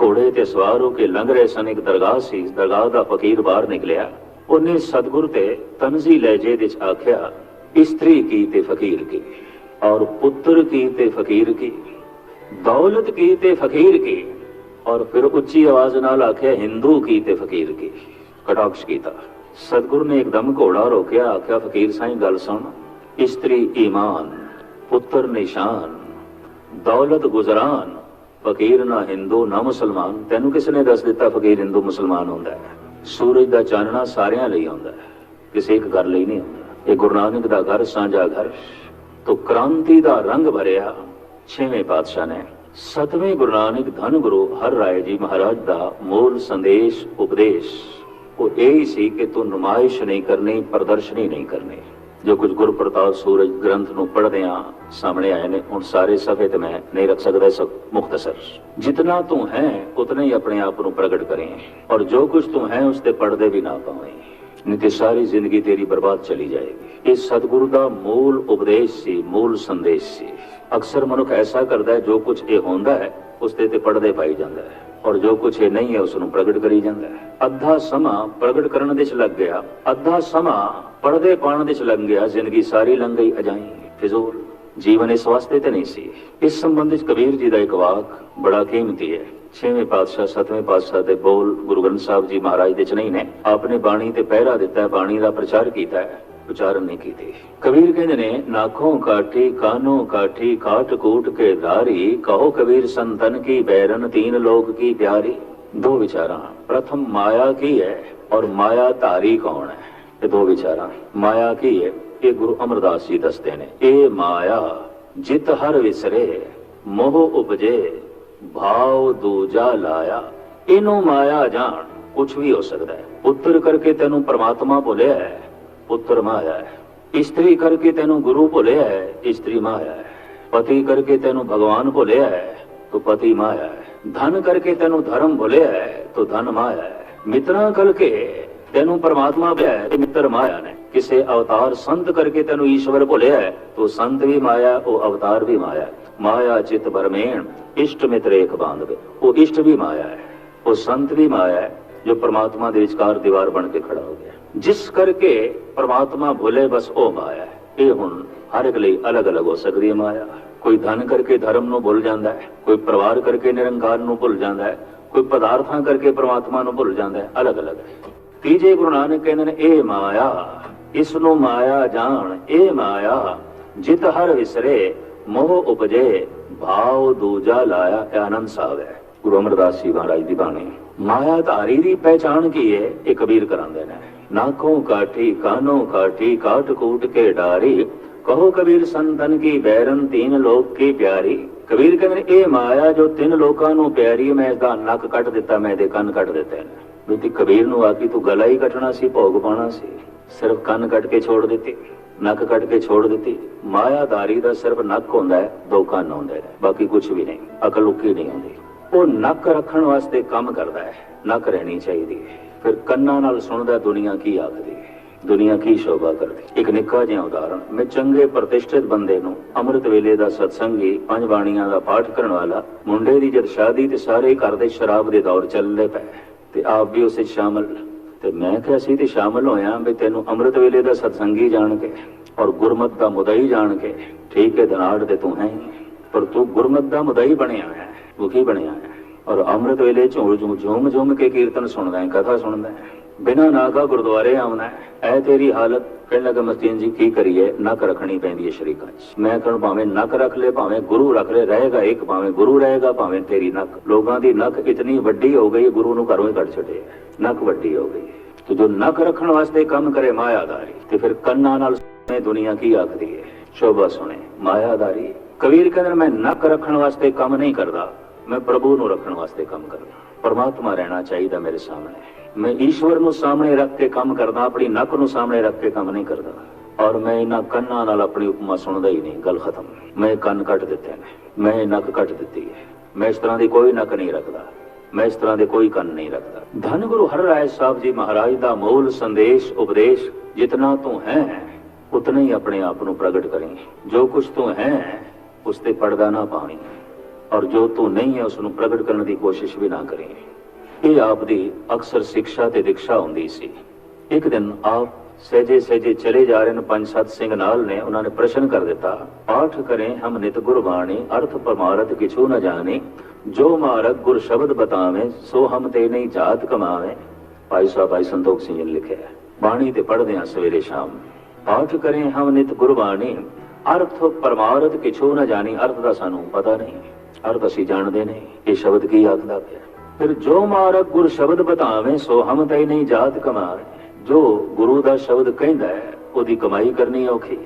ਘੋੜੇ ਤੇ ਸਵਾਰ ਹੋ ਕੇ ਲੰਘ ਰਹੇ ਸਨ। ਇੱਕ ਦਰਗਾਹ ਸੀ, ਦਰਗਾਹ ਦਾ ਫਕੀਰ ਬਾਹਰ ਨਿਕਲਿਆ। ਉਹਨੇ ਸਤਿਗੁਰ ਤੇ ਤਨਜ਼ੀ ਲਹਿਜੇ ਵਿੱਚ ਆਖਿਆ, ਇਸਤਰੀ ਕੀ ਤੇ ਫਕੀਰ ਕੀ, ਔਰ ਪੁੱਤਰ ਕੀ ਤੇ ਫਕੀਰ ਕੀ, ਦੌਲਤ ਕੀ ਤੇ ਫਕੀਰ ਕੀ, ਔਰ ਫਿਰ ਉੱਚੀ ਆਵਾਜ਼ ਨਾਲ ਆਖਿਆ ਹਿੰਦੂ ਕੀ ਤੇ ਫਕੀਰ ਕੀ। ਕਟਾਕਸ਼ ਕੀਤਾ। ਸਤਿਗੁਰੂ ਨੇ ਇੱਕਦਮ ਘੋੜਾ ਰੋਕਿਆ, ਆਖਿਆ ਫਕੀਰ ਸਾਈਂ ਗੱਲ ਸੁਣ, ਇਸਤਰੀ ਈਮਾਨ, ਪੁੱਤਰ ਨਿਸ਼ਾਨ, ਦੌਲਤ ਗੁਜ਼ਰਾਨ, ਫਕੀਰ ਨਾ ਹਿੰਦੂ ਨਾ ਮੁਸਲਮਾਨ। ਤੈਨੂੰ ਕਿਸ ਨੇ ਦੱਸ ਦਿੱਤਾ ਫਕੀਰ ਹਿੰਦੂ ਮੁਸਲਮਾਨ ਹੁੰਦਾ ਹੈ? ਸੂਰਜ ਦਾ ਚਾਨਣਾ ਸਾਰਿਆਂ ਲਈ ਹੁੰਦਾ ਹੈ, ਕਿਸੇ ਇੱਕ ਘਰ ਲਈ ਨਹੀਂ ਹੁੰਦਾ। ਇਹ ਗੁਰੂ ਨਾਨਕ ਦਾ ਘਰ, ਸਾਂਝਾ ਘਰ। ਤੋ ਕ੍ਰਾਂਤੀ ਦਾ ਰੰਗ ਭਰਿਆ 6ਵੇਂ ਪਾਤਸ਼ਾਹ ਨੇ। 7ਵੇਂ ਗੁਰੂ ਨਾਨਕ ਧੰਨ ਗੁਰੂ ਹਰ ਰਾਏ ਜੀ ਮਹਾਰਾਜ ਦਾ ਮੂਲ ਸੰਦੇਸ਼, ਉਪਦੇਸ਼ ਉਹ ਇਹ ਹੀ ਸੀ ਕਿ ਤੂੰ ਨੁਮਾਇਸ਼ ਨਹੀਂ ਕਰਨੀ, ਪ੍ਰਦਰਸ਼ਨੀ ਨਹੀਂ ਕਰਨੀ। जो कुछ गुर प्रताप सूरज ग्रंथ ਨੂੰ ਪੜ੍ਹਦਿਆਂ ਸਾਹਮਣੇ ਆਏ ਨੇ ਹੁਣ ਸਾਰੇ ਸਫੇ ਤੇ ਮੈਂ नहीं रख सकता सब मुख्तसर। जितना तू है उतना ही अपने आप ਨੂੰ प्रगट करें और जो कुछ तू है उसते पढ़दे भी ना पावे नहीं ते सारी जिंदगी तेरी बर्बाद चली जाएगी। इस सतगुरु ਦਾ मूल उपदेश ਸੀ मूल संदेश ਸੀ। अक्सर मनुख ऐसा करता है जो कुछ ये होंदा है उसते ते पढ़दे पाई जाता है और जो कुछ ये नहीं है उसਨੂੰ प्रगट करी ਜਾਂਦਾ है। ਅੱਧਾ ਸਮਾਂ प्रगट ਕਰਨ ਦੇ ਚ ਲੱਗ ਗਿਆ, ਅੱਧਾ ਸਮਾਂ ਪੜਦੇ ਪਾਣ ਦੇ ਚ ਲੱਗ ਗਿਆ, ਜ਼ਿੰਦਗੀ ਸਾਰੀ ਲੰਘ ਗਈ ਅਜਾਈ ਫਿਜ਼ੂਲ। ਜੀਵਨ ਇਸ ਵਾਸਤੇ ਤੇ ਨਹੀਂ ਸੀ। ਇਸ ਸੰਬੰਧ ਵਿੱਚ ਕਬੀਰ ਜੀ ਦਾ ਇੱਕ ਵਾਕ ਬੜਾ ਕੀਮਤੀ ਹੈ। 6ਵੇਂ ਪਾਤਸ਼ਾਹ 7ਵੇਂ ਪਾਤਸ਼ਾਹ ਦੇ ਬੋਲ ਗੁਰੂ ਗ੍ਰੰਥ ਸਾਹਿਬ ਜੀ ਮਹਾਰਾਜ ਦੇ ਚ ਨਹੀਂ ਨੇ। ਆਪਨੇ ਬਾਣੀ ਤੇ ਪਹਿਰਾ ਦਿੱਤਾ ਹੈ, ਬਾਣੀ ਦਾ ਪ੍ਰਚਾਰ ਕੀਤਾ ਹੈ, उच्चारण नहीं की। कबीर कहते ने नाखों काठी कानों काठी काट कूट के धारी कहो कबीर संतन की बैरन तीन लोक की प्यारी। दो विचारा, प्रथम माया की है और माया धारी कौन है, ये दो विचारा। माया की है ये गुरु अमरदास जी दसते ने, ए माया जित हर विसरे मोह उपजे भाव दूजा लाया। इनू माया जान कुछ भी हो सकता है। पुत्र करके तेनू परमात्मा बोलिया है, पुत्र माया है। स्त्री करके तेनू गुरु भुलिया है, स्त्री माया है। पति करके तेनू भगवान भुलिया है तो पति माया है। धन करके तेनू धर्म भुलिया है तो धन माया है। मित्रा करके तेनू परमात्मा भुलिया है तो मित्र माया ने। किसे अवतार संत करके तेनू ईश्वर भुलिया है तो संत भी माया, वो अवतार भी माया। माया चित भरमेण इष्ट मित्र एक बांधवे, वो इष्ट भी माया है, वो संत भी माया है जो परमात्मा दे विचकार दीवार बन के खड़ा हो गया। जिस करके परमात्मा भुले बस ओ माया है। ये हुण हर एक लई अलग अलग हो सकती है माया। कोई धन करके धर्म नूं भुल जांदा है, कोई परिवार करके निरंकार नूं भुल जांदा है, कोई पदार्थां करके परमात्मा नूं भुल जांदा है, अलग अलग है। तीजे गुरु नानक कहंदे ने ए माया इस नूं माया जान, ए माया जित हर विसरे मोह उपजे भाव दूजा लाया। आनंद साहब है गुरु अमरदास जी महाराज दी बाणी। माया धारी दी पहचान की है ये कबीर करांदे ने। नाखों काठी कानों काठी काट कूट के डारी कहो कबीर संतन की बैरन तीन लोक की प्यारी। कबीर कहते ने ए माया जो तीन लोकां नूं प्यारी मैं इसदा नक कट दिता, मैं इहदे कंन कट दिते ने। भी कबीर नूं आखी तू गला ही कटना सी, भोग पाना सी, सिर्फ कंन कट के छोड़ दिती, नक कट के छोड़ दिती। मायाधारी दा सिर्फ नक हुंदा है, दो कंन हुंदे ने, बाकी कुछ भी नहीं, अकल उकी नहीं हुंदी। वो नक रखण वास्ते काम करदा है, नक रहनी चाहिए। फिर कन्ना नाल सुनदा दुनिया की आखदी, दुनिया की शोभा करदी। एक निक्का जिहा उदाहरण, मैं चंगे प्रतिष्ठित बंदे नूं अमृत वेले दा सत्संगी पंज बाणियां दा पाठ करन वाला मुंडे दी जद शादी ते सारे घर दे शराब दे दौर चलदे पए ते आप भी उस शामिल। ते मैं किहा सी ते शामिल होया भी तैनूं अमृत वेले दा सत्संगी जान के और गुरमत दा मुदई जान के। ठीक है धनाड़ ते तू है पर तू गुरमत दा मुदई बनिया है, मुखी बनिया है और अमृत वेले झूम झूम के कीर्तन सुनदा है, कथा सुनदा है, बिना नागा गुरुद्वारे आउंदा है। ऐ तेरी हालत कहण लगा मस्तीन जी की करिए, नक रखनी पैंदी है शरीकां च। मैं कहण भावें नक रख ले, भावें गुरु रख ले, रहेगा एक, भावें गुरु रहेगा, भावें तेरी नक। लोगां दी नक इतनी वड्डी हो गई, गुरु नूं घरों ही कढ छड्डे, नक वड्डी हो गई। तो जो नक रखण वास्ते काम करे मायादारी ते फिर कन्नां नाल सुणे दुनिया की आखदी है, शोभा सुणे मायादारी। कबीर कहंदे मैं नक रखण वास्ते काम नहीं करदा, मैं प्रभु नूं रखण वास्ते काम करदा। परमात्मा रहना चाहिए मेरे सामने, मैं ईश्वर नूं सामने रख के काम करदा, अपनी नक नूं सामने रख के काम नहीं करदा। और मैं इन्हां कन्नां नाल अपनी उपमा सुनदा ही नहीं, गल खत्म। मैं कंन कट दिते ने, मैं नक कट दिती है, मैं इस तरह की कोई नक नहीं रखदा, मैं इस तरह के कोई कंन नहीं रखदा। धन गुरु हरराय साहब जी महाराज दा मूल संदेश उपदेश, जितना तू है उतना ही अपने आप नूं प्रगट करें। जो कुछ तू है उसते पड़दा ना पावी और जो तू नहीं है उसनूं प्रगट करने की कोशिश भी ना करें। ये आप दी अक्सर शिक्षा ते दीक्षा हुंदी सी। एक दिन आप सहजे सहजे चले जा रहे पंज सत सिंह नाल ने, उन्होंने प्रश्न कर दिता, पाठ करें हम नित गुरबाणी अर्थ परमारथ किछु न जाने, जो मारक गुर शब्द बतावे सो हम ते नहीं जात कमावे। भाई साहब भाई संतोख सिंह जी ने लिखे है, बाणी ते पढ़दे हैं सवेरे शाम। पाठ करें हम नित गुरबाणी अर्थ परमारथ किछु न जानी, अर्थ दा सानू पता नहीं, अर्थ असीं जाणदे नहीं, ये शब्द की आखदा पिया। फिर जो मारक गुर शब्द बतावे सो हम ते नहीं जात कमावे। जो गुरु दा शब्द कहंदा है ओदी कमाई करनी औखी,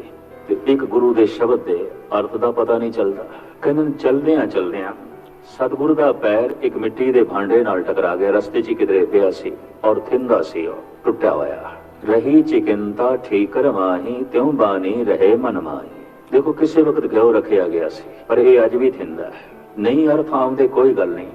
ते एक गुरु दे शब्द दे अर्थ दा पता नहीं चलदा। कहंदे चलदियां सतगुरु दा पैर एक मिट्टी दे भांडे नाल टकरा गया, रस्ते च किधरे पिया सी और थिंदा सी, टुटिया होया। रही चिकिंता ठीकर माही त्यों बानी रहे मन माही। देखो किसी वक्त घ्यो रखिया गया सी पर यह अज भी थिंदा है, नहीं अर्थ आउंदे कोई गल नहीं।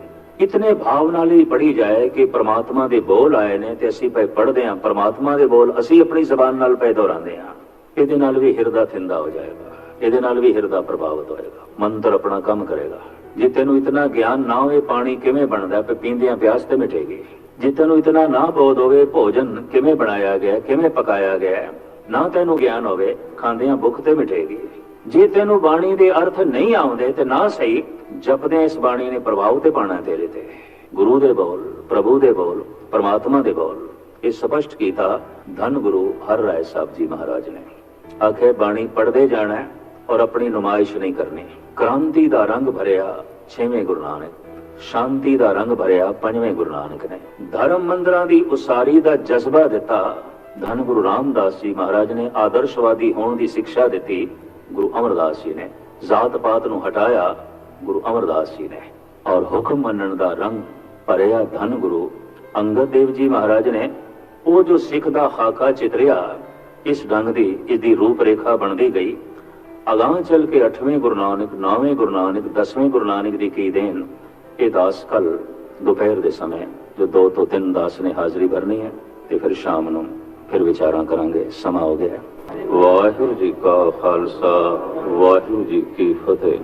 इतने भाव नाल ही पढ़ी जाए कि परमात्मा दे बोल आए ने ते असीं पए पढ़दे हां, परमात्मा दे बोल असीं अपनी जबान नाल पए दोहरांदे हां। इहदे नाल भी हिरदा थिंदा हो जाएगा, इहदे नाल भी हिरदा प्रभावित होएगा, मंत्र अपना काम करेगा। जे तेनू इतना ज्ञान ना होए पानी किवें बनदा पे पींदियां प्यास ते मिटेगी। जे तेनू इतना ना बोध होवे भोजन किवें बनाया गया, किवें पकाया गया, ना तेनू ज्ञान होवे खांदियां भुख ते मिटेगी। जे तेनू बाणी दे अर्थ नहीं आउंदे ते ना सही जपदे इस बाणी ने प्रभाव ते पाना तेरे ते। गुरु दे बोल, प्रभु दे बोल, परमात्मा दे बोल ये स्पष्ट कीता धन गुरु हर राय साहब जी महाराज ने। आखे बाणी पढ़दे जाना है और अपनी नुमाइश नहीं करनी। क्रांति दा रंग भरिया छेवें गुरु नानक, शांति दा रंग भरिया पंजवें गुरु नानक ने। धर्म मंदिरां दी उसारी दा जज्बा दिता धन गुरु रामदास जी महाराज ने। आदर्शवादी होने की शिक्षा दी गुरु अमरदास जी ने। जात पात नूं हटाया गुरु अमरदास जी ने और हुक्म मनण दा रंग भरिया धन गुरु अंगद देव जी महाराज ने। वो जो सिख दा खाका चितरिया इस ढंग दी इसकी रूप रेखा बनती गई। अगां चल के 8वें गुरु नानक, 9वें गुरु नानक, 10वें गुरु नानक की की देन। ये दास कल दोपहर के समय जो 2 ਤੋਂ 3 दास ने हाजिरी भरनी है तो फिर शाम ਨੂੰ फिर विचारां करांगे। समा हो गया। वाहिगुरू जी का खालसा, वाहिगुरू जी की फतेह।